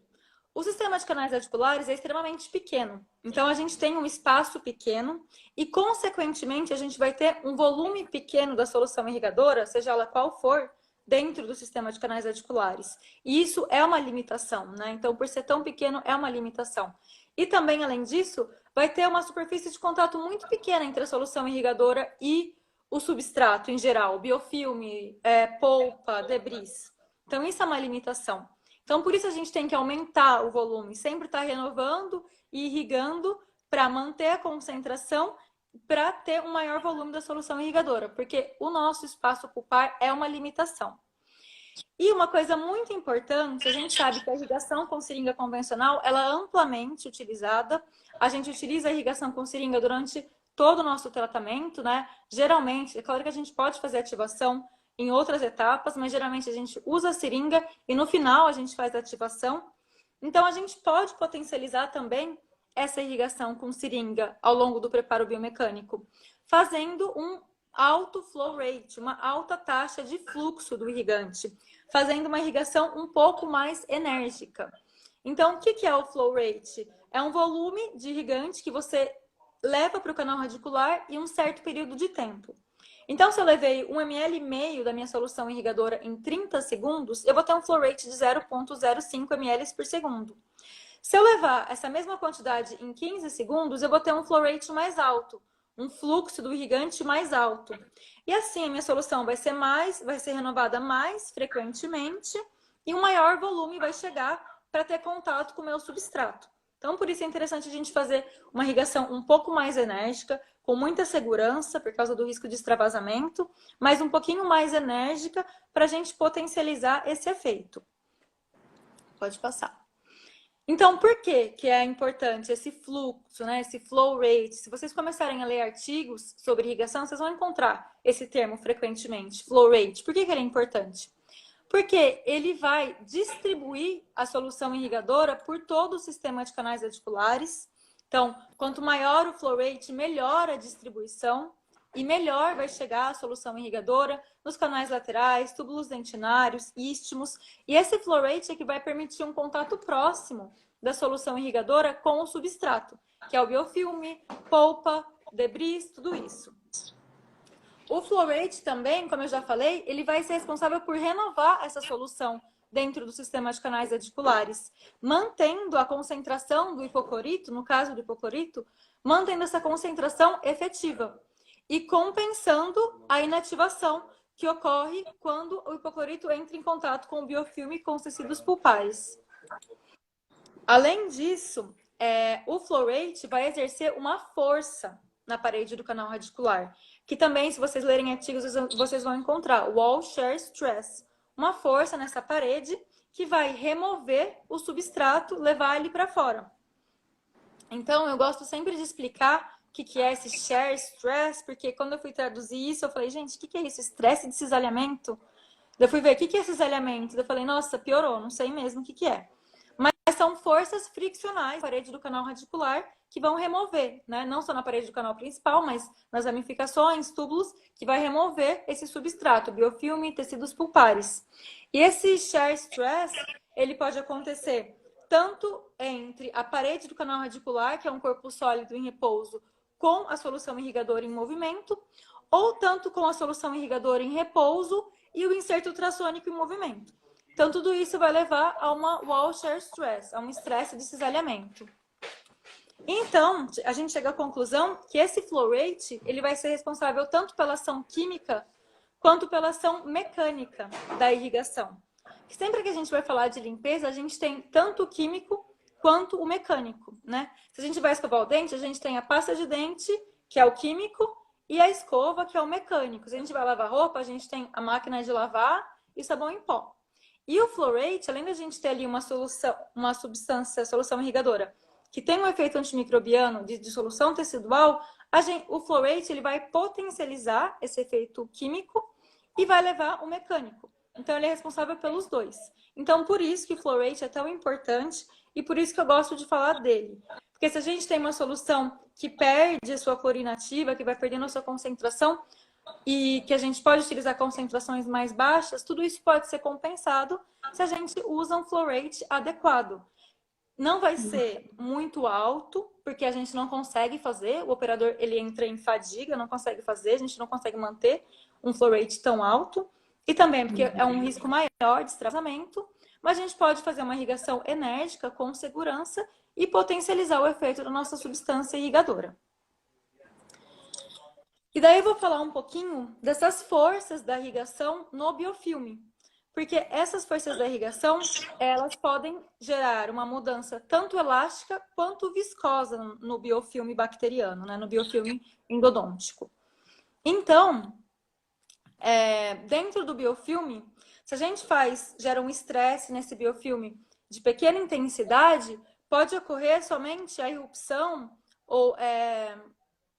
o sistema de canais radiculares é extremamente pequeno. Então, a gente tem um espaço pequeno e, consequentemente, a gente vai ter um volume pequeno da solução irrigadora, seja ela qual for, dentro do sistema de canais radiculares. E isso é uma limitação, né? Então, por ser tão pequeno, é uma limitação. E também, além disso, vai ter uma superfície de contato muito pequena entre a solução irrigadora e o substrato em geral, biofilme, polpa, debris. Então, isso é uma limitação. Então, por isso a gente tem que aumentar o volume, sempre estar renovando e irrigando para manter a concentração, para ter um maior volume da solução irrigadora, porque o nosso espaço pulpar é uma limitação. E uma coisa muito importante, a gente sabe que a irrigação com seringa convencional, ela é amplamente utilizada. A gente utiliza a irrigação com seringa durante todo o nosso tratamento, né? Geralmente, é claro que a gente pode fazer ativação em outras etapas, mas geralmente a gente usa a seringa e no final a gente faz a ativação. Então, a gente pode potencializar também essa irrigação com seringa ao longo do preparo biomecânico, fazendo um alto flow rate, uma alta taxa de fluxo do irrigante, fazendo uma irrigação um pouco mais enérgica. Então, o que é o flow rate? É um volume de irrigante que você leva para o canal radicular em um certo período de tempo. Então, se eu levei 1,5 ml da minha solução irrigadora em 30 segundos, eu vou ter um flow rate de 0,05 ml por segundo. Se eu levar essa mesma quantidade em 15 segundos, eu vou ter um flow rate mais alto, um fluxo do irrigante mais alto. E assim, a minha solução vai ser renovada mais frequentemente e um maior volume vai chegar para ter contato com o meu substrato. Então, por isso é interessante a gente fazer uma irrigação um pouco mais enérgica, com muita segurança, por causa do risco de extravasamento, mas um pouquinho mais enérgica para a gente potencializar esse efeito. Pode passar. Então, por que é importante esse fluxo, né? Esse flow rate? Se vocês começarem a ler artigos sobre irrigação, vocês vão encontrar esse termo frequentemente, flow rate. Por que ele é importante? Porque ele vai distribuir a solução irrigadora por todo o sistema de canais radiculares. Então, quanto maior o flow rate, melhor a distribuição e melhor vai chegar a solução irrigadora nos canais laterais, túbulos dentinários, istmos. E esse flow rate é que vai permitir um contato próximo da solução irrigadora com o substrato, que é o biofilme, polpa, debris, tudo isso. O flow rate também, como eu já falei, ele vai ser responsável por renovar essa solução dentro do sistema de canais radiculares, mantendo a concentração do hipoclorito, no caso do hipoclorito, mantendo essa concentração efetiva e compensando a inativação que ocorre quando o hipoclorito entra em contato com o biofilme e com os tecidos pulpares. Além disso, o flow rate vai exercer uma força na parede do canal radicular, que também, se vocês lerem artigos, vocês vão encontrar wall shear stress, uma força nessa parede que vai remover o substrato, levar ele para fora. Então, eu gosto sempre de explicar o que é esse shear stress, porque quando eu fui traduzir isso, eu falei, gente, o que é isso? Estresse de cisalhamento? Eu fui ver o que é cisalhamento. Eu falei, nossa, piorou, não sei mesmo o que é. Mas são forças friccionais na parede do canal radicular que vão remover, né? Não só na parede do canal principal, mas nas ramificações, túbulos, que vai remover esse substrato, biofilme, tecidos pulpares. E esse shear stress, ele pode acontecer tanto entre a parede do canal radicular, que é um corpo sólido em repouso, com a solução irrigadora em movimento, ou tanto com a solução irrigadora em repouso e o inserto ultrassônico em movimento. Então, tudo isso vai levar a uma wall shear stress, a um estresse de cisalhamento. Então, a gente chega à conclusão que esse flow rate, ele vai ser responsável tanto pela ação química quanto pela ação mecânica da irrigação. Sempre que a gente vai falar de limpeza, a gente tem tanto o químico quanto o mecânico, né? Se a gente vai escovar o dente, a gente tem a pasta de dente, que é o químico, e a escova, que é o mecânico. Se a gente vai lavar roupa, a gente tem a máquina de lavar e sabão em pó. E o flow rate, além da gente ter ali uma solução irrigadora, que tem um efeito antimicrobiano de dissolução tecidual, o flow rate ele vai potencializar esse efeito químico e vai levar o mecânico. Então, ele é responsável pelos dois. Então, por isso que o flow rate é tão importante e por isso que eu gosto de falar dele. Porque se a gente tem uma solução que perde a sua clorina ativa, que vai perdendo a sua concentração e que a gente pode utilizar concentrações mais baixas, tudo isso pode ser compensado se a gente usa um flow rate adequado. Não vai ser muito alto, porque a gente não consegue fazer, o operador ele entra em fadiga, não consegue fazer, a gente não consegue manter um flow rate tão alto. E também porque é um risco maior de extravasamento, mas a gente pode fazer uma irrigação enérgica com segurança e potencializar o efeito da nossa substância irrigadora. E daí eu vou falar um pouquinho dessas forças da irrigação no biofilme. Porque essas forças da irrigação, elas podem gerar uma mudança tanto elástica quanto viscosa no biofilme bacteriano, né? No biofilme endodôntico. Então, dentro do biofilme, se a gente gera um estresse nesse biofilme de pequena intensidade, pode ocorrer somente a irrupção ou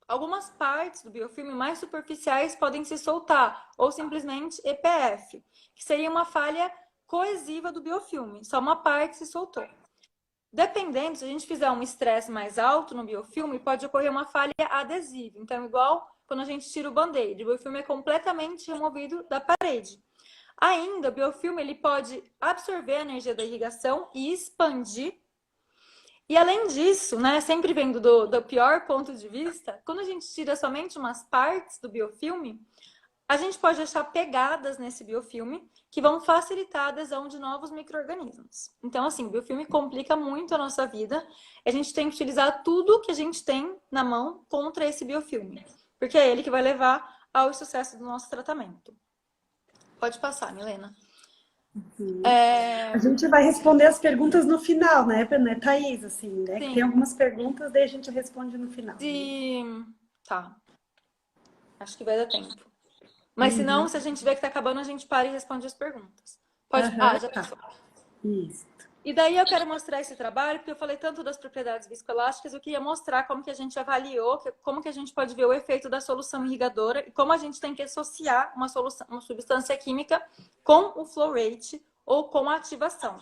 algumas partes do biofilme mais superficiais podem se soltar, ou simplesmente EPF, que seria uma falha coesiva do biofilme, só uma parte se soltou. Dependendo, se a gente fizer um estresse mais alto no biofilme, pode ocorrer uma falha adesiva. Então, igual quando a gente tira o band-aid, o biofilme é completamente removido da parede. Ainda, o biofilme ele pode absorver a energia da irrigação e expandir. E além disso, né, sempre vendo do pior ponto de vista, quando a gente tira somente umas partes do biofilme, a gente pode achar pegadas nesse biofilme que vão facilitar a adesão de novos micro-organismos. Então, assim, o biofilme complica muito a nossa vida. A gente tem que utilizar tudo que a gente tem na mão contra esse biofilme, porque é ele que vai levar ao sucesso do nosso tratamento. Pode passar, Milena. A gente vai responder as perguntas no final, né, Thaís? Assim, né? Sim. Tem algumas perguntas, daí a gente responde no final. Tá. Acho que vai dar tempo. Mas se não, se a gente vê que tá acabando, a gente para e responde as perguntas. Pode. Já passou. Isso. E daí eu quero mostrar esse trabalho, porque eu falei tanto das propriedades viscoelásticas, eu queria mostrar como que a gente avaliou, como que a gente pode ver o efeito da solução irrigadora e como a gente tem que associar uma substância química com o flow rate ou com a ativação.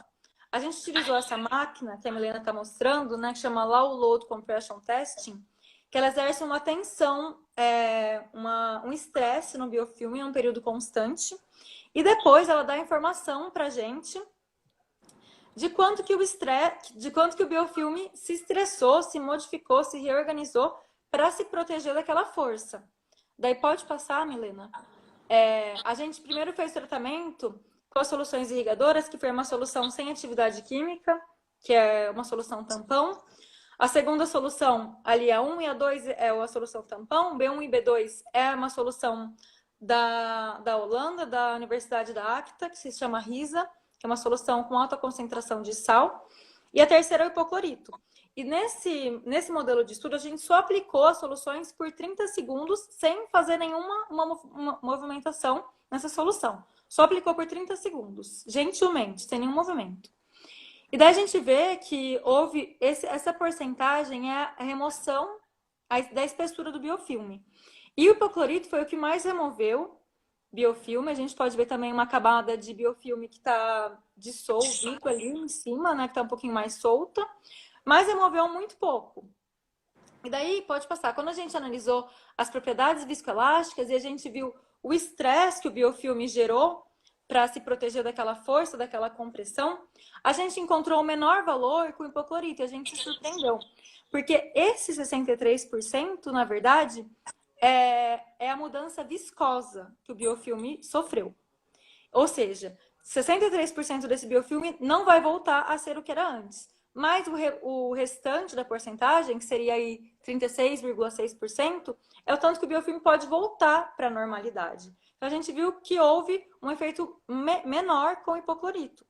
A gente utilizou essa máquina que a Milena está mostrando, né, que chama Low Load Compression Testing, que ela exerce uma tensão, um estresse no biofilme em um período constante, e depois ela dá informação para a gente de quanto que o biofilme se estressou, se modificou, se reorganizou para se proteger daquela força. Daí pode passar, Milena? A gente primeiro fez tratamento com as soluções irrigadoras, que foi uma solução sem atividade química, que é uma solução tampão. A segunda solução, ali a 1 e a 2 é a solução tampão, B1 e B2 é uma solução da Holanda, da Universidade da Acta, que se chama RISA, que é uma solução com alta concentração de sal, e a terceira é o hipoclorito. E nesse modelo de estudo, a gente só aplicou as soluções por 30 segundos, sem fazer nenhuma uma movimentação nessa solução. Só aplicou por 30 segundos, gentilmente, sem nenhum movimento. E daí a gente vê que houve essa porcentagem é a remoção da espessura do biofilme. E o hipoclorito foi o que mais removeu biofilme. A gente pode ver também uma camada de biofilme que está dissolvido ali em cima, né? Que está um pouquinho mais solta, mas removeu muito pouco. E daí, pode passar, quando a gente analisou as propriedades viscoelásticas e a gente viu o estresse que o biofilme gerou para se proteger daquela força, daquela compressão, a gente encontrou o menor valor com o hipoclorito e a gente se surpreendeu. Porque esse 63%, na verdade, é a mudança viscosa que o biofilme sofreu. Ou seja, 63% desse biofilme não vai voltar a ser o que era antes. Mas o restante da porcentagem, que seria aí 36,6%, é o tanto que o biofilme pode voltar para a normalidade. Então, a gente viu que houve um efeito menor com o hipoclorito.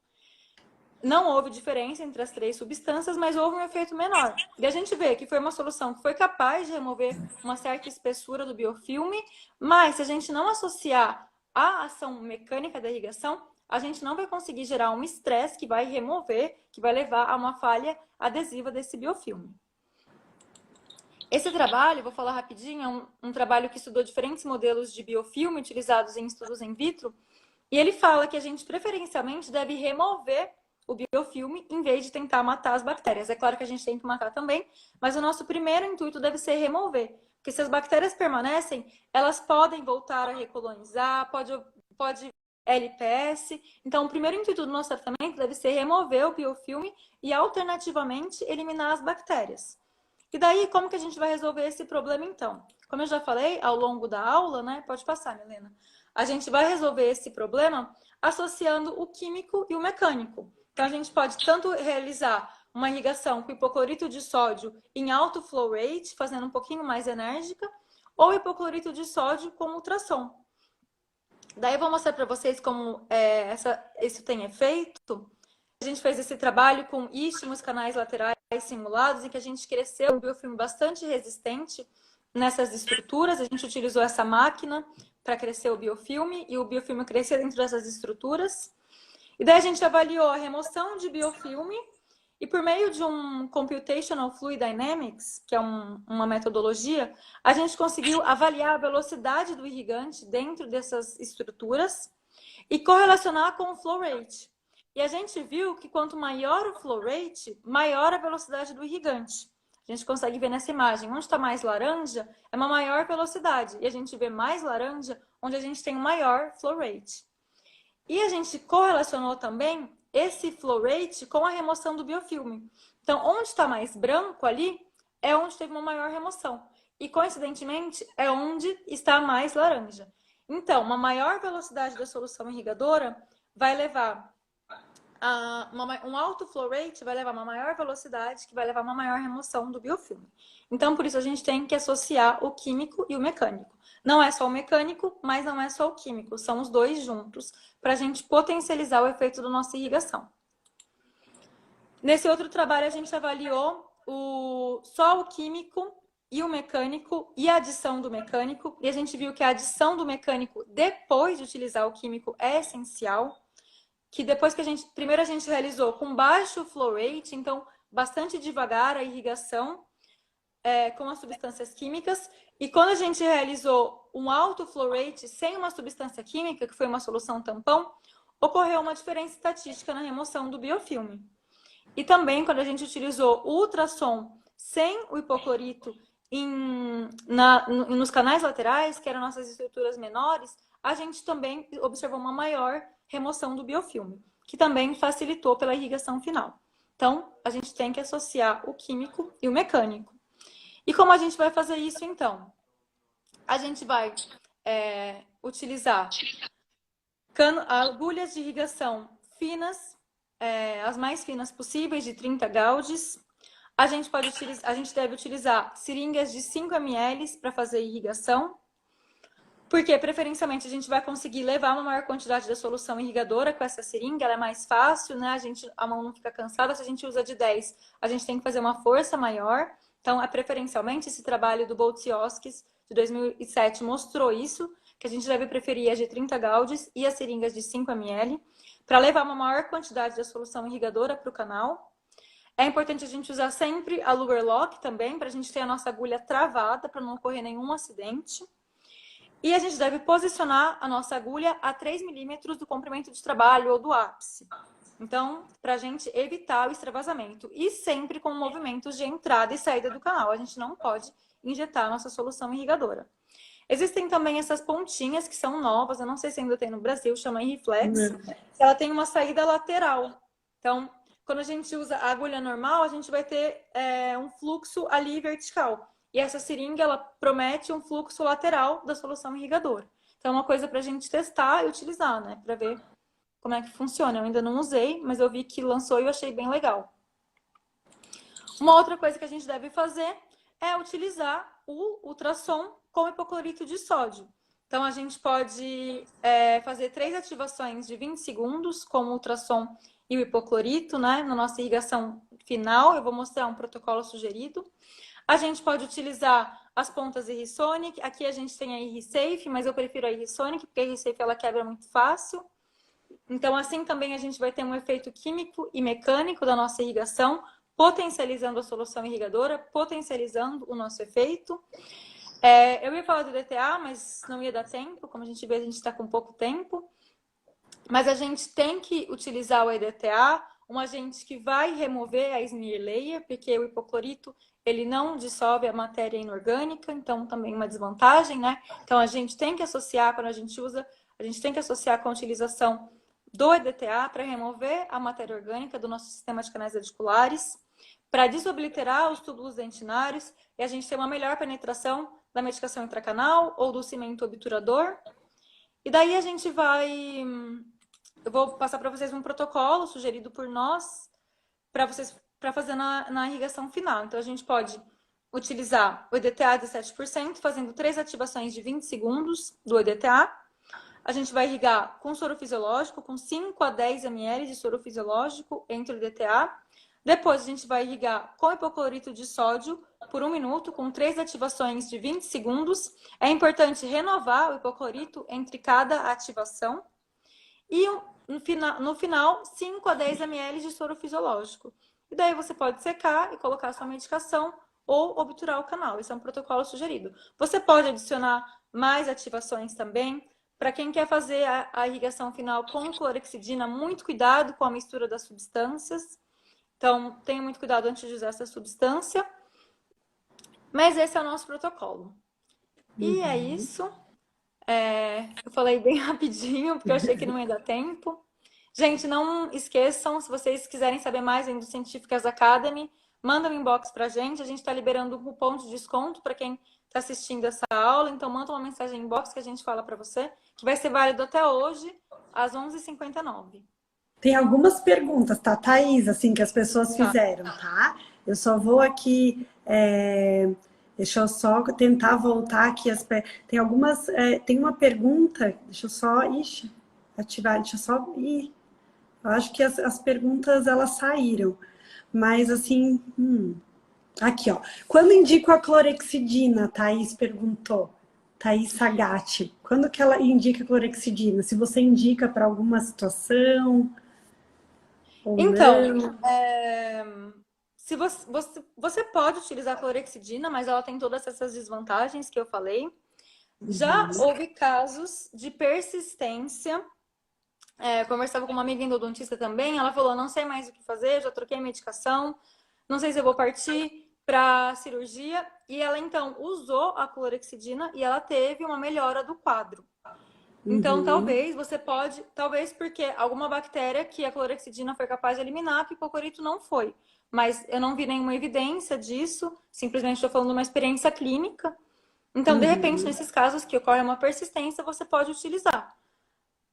Não houve diferença entre as três substâncias, mas houve um efeito menor. E a gente vê que foi uma solução que foi capaz de remover uma certa espessura do biofilme, mas se a gente não associar a ação mecânica da irrigação, a gente não vai conseguir gerar um estresse que vai remover, que vai levar a uma falha adesiva desse biofilme. Esse trabalho, vou falar rapidinho, é um trabalho que estudou diferentes modelos de biofilme utilizados em estudos in vitro, e ele fala que a gente preferencialmente deve remover o biofilme em vez de tentar matar as bactérias. É claro que a gente tem que matar também, mas o nosso primeiro intuito deve ser remover, porque se as bactérias permanecem, elas podem voltar a recolonizar, pode LPS. Então, o primeiro intuito do nosso tratamento deve ser remover o biofilme e, alternativamente, eliminar as bactérias. E daí, como que a gente vai resolver esse problema, então? Como eu já falei ao longo da aula, né? Pode passar, Milena. A gente vai resolver esse problema associando o químico e o mecânico. Então, a gente pode tanto realizar uma irrigação com hipoclorito de sódio em alto flow rate, fazendo um pouquinho mais enérgica, ou hipoclorito de sódio com ultrassom. Daí eu vou mostrar para vocês como isso tem efeito. A gente fez esse trabalho com istmos, canais laterais simulados, em que a gente cresceu um biofilme bastante resistente nessas estruturas. A gente utilizou essa máquina para crescer o biofilme, e o biofilme crescia dentro dessas estruturas. E daí a gente avaliou a remoção de biofilme, e por meio de um Computational Fluid Dynamics, que é uma metodologia, a gente conseguiu avaliar a velocidade do irrigante dentro dessas estruturas e correlacionar com o flow rate. E a gente viu que quanto maior o flow rate, maior a velocidade do irrigante. A gente consegue ver nessa imagem, onde está mais laranja, é uma maior velocidade. E a gente vê mais laranja, onde a gente tem um maior flow rate. E a gente correlacionou também esse flow rate com a remoção do biofilme. Então, onde está mais branco ali, é onde teve uma maior remoção. E, coincidentemente, é onde está mais laranja. Então, uma maior velocidade da solução irrigadora vai levar um alto flow rate, vai levar uma maior velocidade, que vai levar uma maior remoção do biofilme. Então, por isso, a gente tem que associar o químico e o mecânico. Não é só o mecânico, mas não é só o químico. São os dois juntos, para a gente potencializar o efeito da nossa irrigação. Nesse outro trabalho, a gente avaliou só o químico e o mecânico e a adição do mecânico. E a gente viu que a adição do mecânico, depois de utilizar o químico, é essencial. Que depois que primeiro a gente realizou com baixo flow rate, então bastante devagar a irrigação com as substâncias químicas. E quando a gente realizou um alto flow rate sem uma substância química, que foi uma solução tampão, ocorreu uma diferença estatística na remoção do biofilme. E também quando a gente utilizou o ultrassom sem o hipoclorito nos canais laterais, que eram nossas estruturas menores, a gente também observou uma maior remoção do biofilme, que também facilitou pela irrigação final. Então, a gente tem que associar o químico e o mecânico. E como a gente vai fazer isso, então? A gente vai utilizar agulhas de irrigação finas, as mais finas possíveis, de 30 gauges. A gente deve utilizar seringas de 5 ml para fazer irrigação, porque preferencialmente a gente vai conseguir levar uma maior quantidade da solução irrigadora com essa seringa, ela é mais fácil, né? A mão não fica cansada. Se a gente usa de 10, a gente tem que fazer uma força maior. Então, preferencialmente, esse trabalho do Boltsioskis, de 2007, mostrou isso, que a gente deve preferir as de 30 gauges e as seringas de 5 ml, para levar uma maior quantidade da solução irrigadora para o canal. É importante a gente usar sempre a Luer Lock também, para a gente ter a nossa agulha travada, para não ocorrer nenhum acidente. E a gente deve posicionar a nossa agulha a 3 milímetros do comprimento de trabalho ou do ápice. Então, para a gente evitar o extravasamento. E sempre com movimentos de entrada e saída do canal. A gente não pode injetar a nossa solução irrigadora. Existem também essas pontinhas que são novas, eu não sei se ainda tem no Brasil, chama Irriflex. Ela tem uma saída lateral. Então, quando a gente usa a agulha normal, a gente vai ter um fluxo ali vertical. E essa seringa, ela promete um fluxo lateral da solução irrigadora. Então, é uma coisa para a gente testar e utilizar, né? Para ver como é que funciona. Eu ainda não usei, mas eu vi que lançou e eu achei bem legal. Uma outra coisa que a gente deve fazer é utilizar o ultrassom com hipoclorito de sódio. Então, a gente pode fazer 3 ativações de 20 segundos com o ultrassom e o hipoclorito, né? Na nossa irrigação final, eu vou mostrar um protocolo sugerido. A gente pode utilizar as pontas Irrisonic. Aqui a gente tem a Irrisafe, mas eu prefiro a Irrisonic, porque a Irrisafe ela quebra muito fácil. Então, assim também a gente vai ter um efeito químico e mecânico da nossa irrigação, potencializando a solução irrigadora, potencializando o nosso efeito. Eu ia falar do EDTA, mas não ia dar tempo. Como a gente vê, a gente está com pouco tempo. Mas a gente tem que utilizar o EDTA, um agente que vai remover a smear layer, porque o hipoclorito ele não dissolve a matéria inorgânica, então também uma desvantagem, né? Então a gente tem que associar, quando a gente usa, a gente tem que associar com a utilização do EDTA para remover a matéria orgânica do nosso sistema de canais radiculares, para desobliterar os túbulos dentinários e a gente ter uma melhor penetração da medicação intracanal ou do cimento obturador. E daí a gente vai... Eu vou passar para vocês um protocolo sugerido por nós para fazer na irrigação final. Então, a gente pode utilizar o EDTA 17%, fazendo 3 ativações de 20 segundos do EDTA. A gente vai irrigar com soro fisiológico, com 5 a 10 ml de soro fisiológico entre o EDTA. Depois a gente vai irrigar com hipoclorito de sódio por 1 minuto, com 3 ativações de 20 segundos. É importante renovar o hipoclorito entre cada ativação. E no final, 5 a 10 ml de soro fisiológico. E daí você pode secar e colocar a sua medicação ou obturar o canal. Esse é um protocolo sugerido. Você pode adicionar mais ativações também. Para quem quer fazer a irrigação final com clorexidina, muito cuidado com a mistura das substâncias. Então, tenha muito cuidado antes de usar essa substância. Mas esse é o nosso protocolo. E é isso. Eu falei bem rapidinho, porque eu achei que não ia dar tempo. Gente, não esqueçam, se vocês quiserem saber mais do Científicas Academy, manda um inbox pra gente. A gente está liberando um cupom de desconto para quem está assistindo essa aula. Então, manda uma mensagem inbox que a gente fala para você, que vai ser válido até hoje, às 11h59. Tem algumas perguntas, tá, Thaís, assim, que as pessoas fizeram, tá? Eu só vou aqui, deixa eu só tentar voltar aqui. Tem algumas, tem uma pergunta, deixa eu só, ativar, deixa eu só, eu acho que as perguntas, elas saíram, mas assim, aqui, ó. Quando indico a clorexidina, Thaís perguntou. Thaís Sagatti, quando que ela indica clorexidina? Se você indica para alguma situação ou Então, não? se você pode utilizar clorexidina, mas ela tem todas essas desvantagens que eu falei. Já houve casos de persistência. Conversava com uma amiga endodontista também, ela falou, não sei mais o que fazer, já troquei medicação, não sei se eu vou partir para cirurgia. E ela, então, usou a clorexidina e ela teve uma melhora do quadro. Então, talvez porque alguma bactéria que a clorexidina foi capaz de eliminar, que o hipoclorito não foi. Mas eu não vi nenhuma evidência disso, simplesmente estou falando de uma experiência clínica. Então, de repente, nesses casos que ocorre uma persistência, você pode utilizar.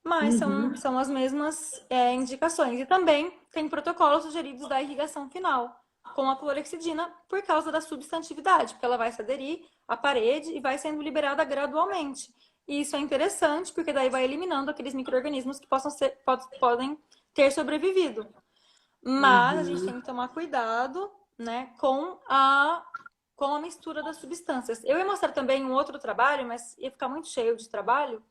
Mas são as mesmas indicações. E também tem protocolos sugeridos da irrigação final com a clorexidina por causa da substantividade, porque ela vai se aderir à parede e vai sendo liberada gradualmente. E isso é interessante, porque daí vai eliminando aqueles micro-organismos que podem ter sobrevivido. Mas a gente tem que tomar cuidado, né, com a mistura das substâncias. Eu ia mostrar também um outro trabalho, mas ia ficar muito cheio de trabalho,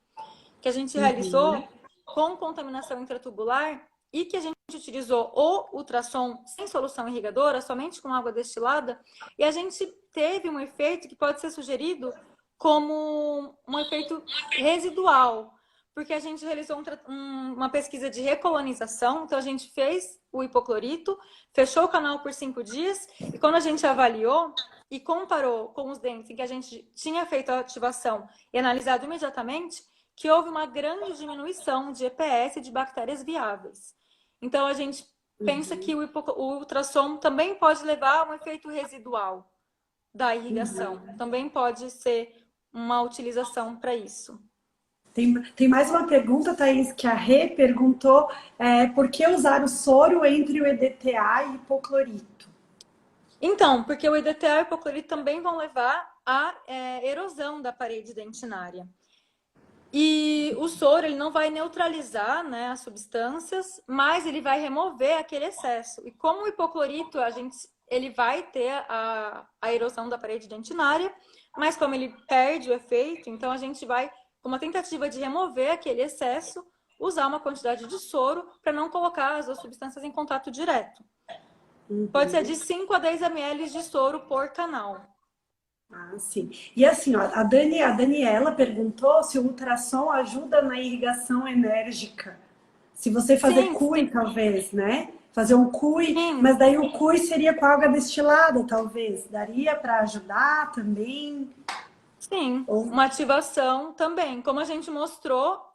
que a gente realizou com contaminação intratubular e que a gente utilizou o ultrassom sem solução irrigadora, somente com água destilada, e a gente teve um efeito que pode ser sugerido como um efeito residual, porque a gente realizou uma pesquisa de recolonização, então a gente fez o hipoclorito, fechou o canal por 5 dias, e quando a gente avaliou e comparou com os dentes em que a gente tinha feito a ativação e analisado imediatamente, que houve uma grande diminuição de EPS de bactérias viáveis. Então, a gente pensa que o ultrassom também pode levar a um efeito residual da irrigação. Também pode ser uma utilização para isso. Tem mais uma pergunta, Thaís, que a Rê perguntou, por que usar o soro entre o EDTA e hipoclorito? Então, porque o EDTA e o hipoclorito também vão levar à erosão da parede dentinária. E o soro, ele não vai neutralizar, né, as substâncias, mas ele vai remover aquele excesso. E como o hipoclorito, ele vai ter a erosão da parede dentinária, mas como ele perde o efeito, então a gente vai, com uma tentativa de remover aquele excesso, usar uma quantidade de soro para não colocar as duas substâncias em contato direto. Pode ser de 5 a 10 ml de soro por canal. Ah, sim. E assim, ó, a Daniela perguntou se o ultrassom ajuda na irrigação enérgica. Se você fazer CUI, talvez, né? Fazer um CUI, mas daí o CUI seria com água destilada, talvez. Daria para ajudar também? Sim, uma ativação também. Como a gente mostrou,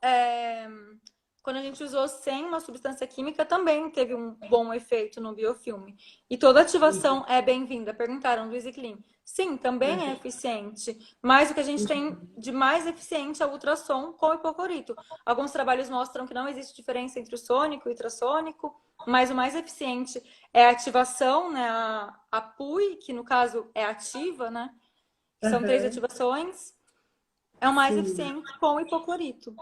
quando a gente usou sem uma substância química, também teve um bom efeito no biofilme. E toda ativação é bem-vinda. Perguntaram do EasyClean. Sim, também é eficiente. Mas o que a gente tem de mais eficiente é o ultrassom com hipoclorito. Alguns trabalhos mostram que não existe diferença entre o sônico e o ultrassônico. mas o mais eficiente é a ativação, né? A PUI, que no caso é ativa, né? São 3 Aham, ativações. É o mais sim. eficiente com o hipoclorito.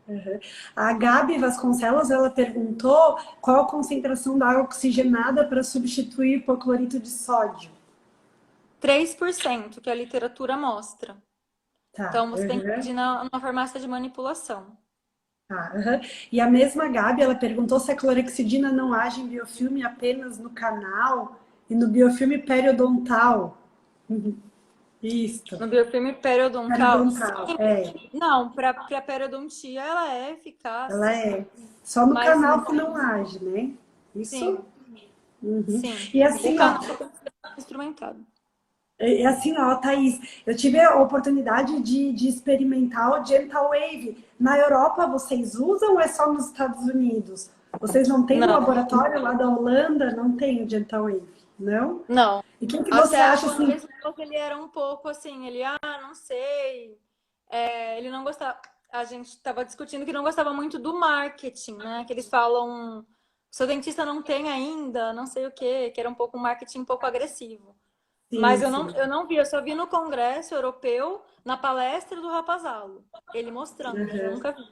Aham. A Gabi Vasconcelos, ela perguntou qual a concentração da água oxigenada para substituir hipoclorito de sódio. 3% que a literatura mostra. Tá. Então, você tem que Aham. pedir na farmácia de manipulação. Tá, aham. E a mesma Gabi, ela perguntou se a clorexidina não age em biofilme apenas no canal e no biofilme periodontal. Uhum. Isso, No biofilme periodontal, periodontal, sim. é. Não, para a periodontia ela é Ela eficaz, é só no mas canal que não age, né? Isso? sim, Uhum. sim. E O assim, ó, canal tem que ser instrumentado. e assim, ó, Thaís, eu tive a oportunidade de experimentar o Gentle Wave. Na Europa, vocês usam ou é só nos Estados Unidos? Vocês não têm um Não, laboratório lá da Holanda? Não tem o Gentle Wave, não? não. E o que você Até o acha assim? Andrés ele era um pouco assim, ele, não sei. Ele não gostava. A gente estava discutindo que não gostava muito do marketing, né? Que eles falam, seu dentista não tem ainda, não sei o quê, que era um pouco um marketing um pouco agressivo. Mas Sim, sim. eu não vi, eu só vi no Congresso Europeu, na palestra do Rapazalo, ele mostrando, mas eu Uhum. nunca vi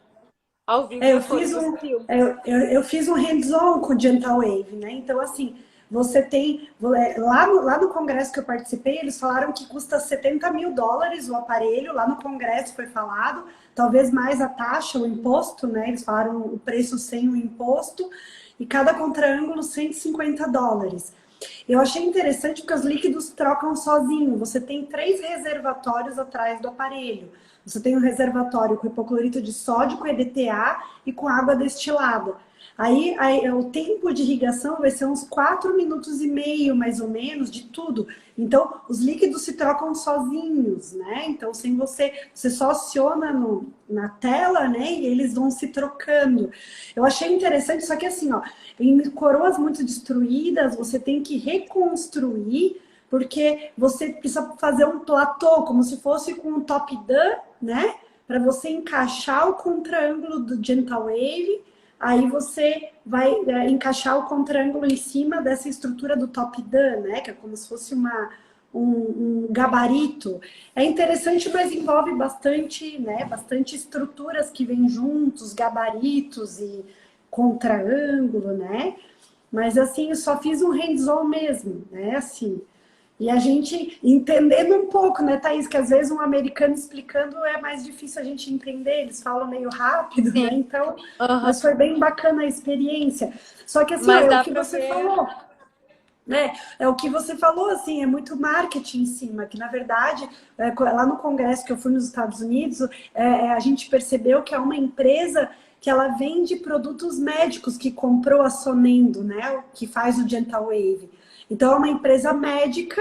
ao vivo É, as cores. Você viu? eu fiz um hands-on com o Gentle Wave, né? Então, assim, você tem. Lá no congresso que eu participei, eles falaram que custa US$ 70.000 o aparelho. Lá no congresso foi falado, talvez mais a taxa, o imposto, né? Eles falaram o preço sem o imposto, e cada contraângulo US$ 150. Eu achei interessante porque os líquidos trocam sozinho. Você tem 3 reservatórios atrás do aparelho. Você tem um reservatório com hipoclorito de sódio, com EDTA e com água destilada. Aí o tempo de irrigação vai ser uns 4 minutos e meio, mais ou menos, de tudo. Então, os líquidos se trocam sozinhos, né? Então, sem você só aciona na tela, né? E eles vão se trocando. Eu achei interessante, só que assim, ó, em coroas muito destruídas, você tem que reconstruir, porque você precisa fazer um platô, como se fosse com um top-down, né? Para você encaixar o contraângulo do Gentle Wave, aí você vai encaixar o contraângulo em cima dessa estrutura do top-down, né? Que é como se fosse um gabarito. É interessante, mas envolve bastante, né? Bastante estruturas que vêm juntos, gabaritos e contraângulo, né? Mas assim, eu só fiz um hands-on mesmo, né? Assim. E a gente entendendo um pouco, né, Thaís? Que às vezes um americano explicando é mais difícil a gente entender, eles falam meio rápido, né? Sim. Então, Aham. mas foi bem bacana a experiência. Só que assim, ó, Mas é o dá que para você ver. falou, né? É o que você falou, assim, é muito marketing em cima, que na verdade, lá no congresso que eu fui nos Estados Unidos, a gente percebeu que é uma empresa que ela vende produtos médicos, que comprou a Sonendo, né? Que faz o Gentle Wave. Então, é uma empresa médica,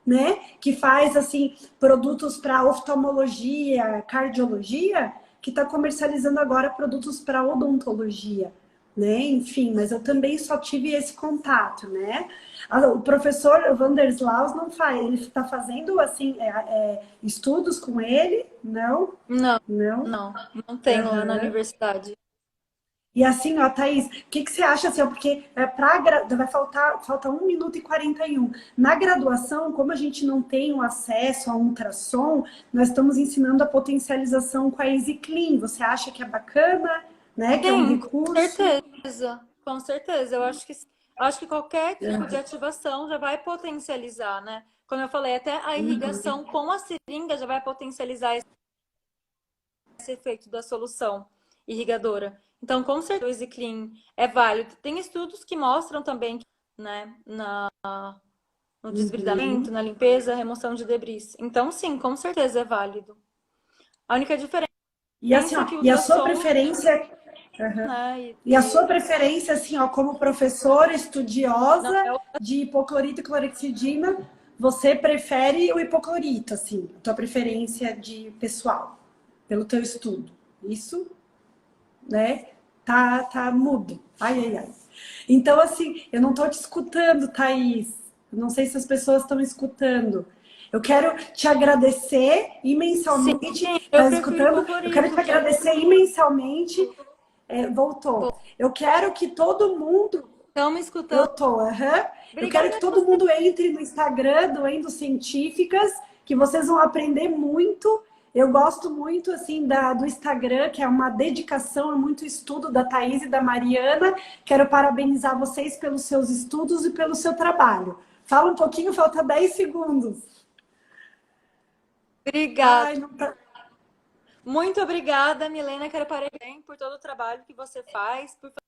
né? Que faz, assim, produtos para oftalmologia, cardiologia, que está comercializando agora produtos para odontologia, né? Enfim, mas eu também só tive esse contato, né? O professor Vanderslaus não faz, ele está fazendo assim estudos com ele? Não, Não, não. não tem lá na Uhum. universidade. E assim, ó, Thaís, o que você acha assim, ó, porque vai falta 1 minuto e 41. Na graduação, como a gente não tem o acesso a um ultrassom, nós estamos ensinando a potencialização com a EasyClean. Você acha que é bacana, né? Que é um Sim, com recurso? certeza. Com certeza. Eu acho que qualquer tipo de ativação já vai potencializar, né? Como eu falei, até a irrigação com a seringa já vai potencializar esse efeito da solução irrigadora. Então, com certeza, o Easy Clean é válido. Tem estudos que mostram também, né, no desbridamento, Uhum. na limpeza, remoção de debris. Então, sim, com certeza é válido. A única diferença E assim, é ó, que o e a sua ultrassom, preferência, uhum. né, E a sua preferência, assim, ó, como professora não estudiosa é o de hipoclorito e clorexidina, você prefere o hipoclorito, assim, a tua preferência de pessoal, pelo teu estudo. Isso, né? Tá mudo. Ai, ai, ai. Então, assim, eu não tô te escutando, Thaís. Eu não sei se as pessoas estão escutando. Eu quero te agradecer sim, imensamente. eu Tá prefiro escutando? Eu quero hipoclorito, te viu? agradecer imensamente. Voltou. Eu quero que todo mundo Estão me Eu escutando? tô, aham. Eu quero Obrigada que a todo você. mundo entre no Instagram do Endocientíficas, que vocês vão aprender muito. Eu gosto muito assim do Instagram, que é uma dedicação, é muito estudo da Thaís e da Mariana. Quero parabenizar vocês pelos seus estudos e pelo seu trabalho. Fala um pouquinho, falta 10 segundos. Obrigada. Ai, não tá... Muito obrigada, Milena. Quero parabenizar por todo o trabalho que você faz, por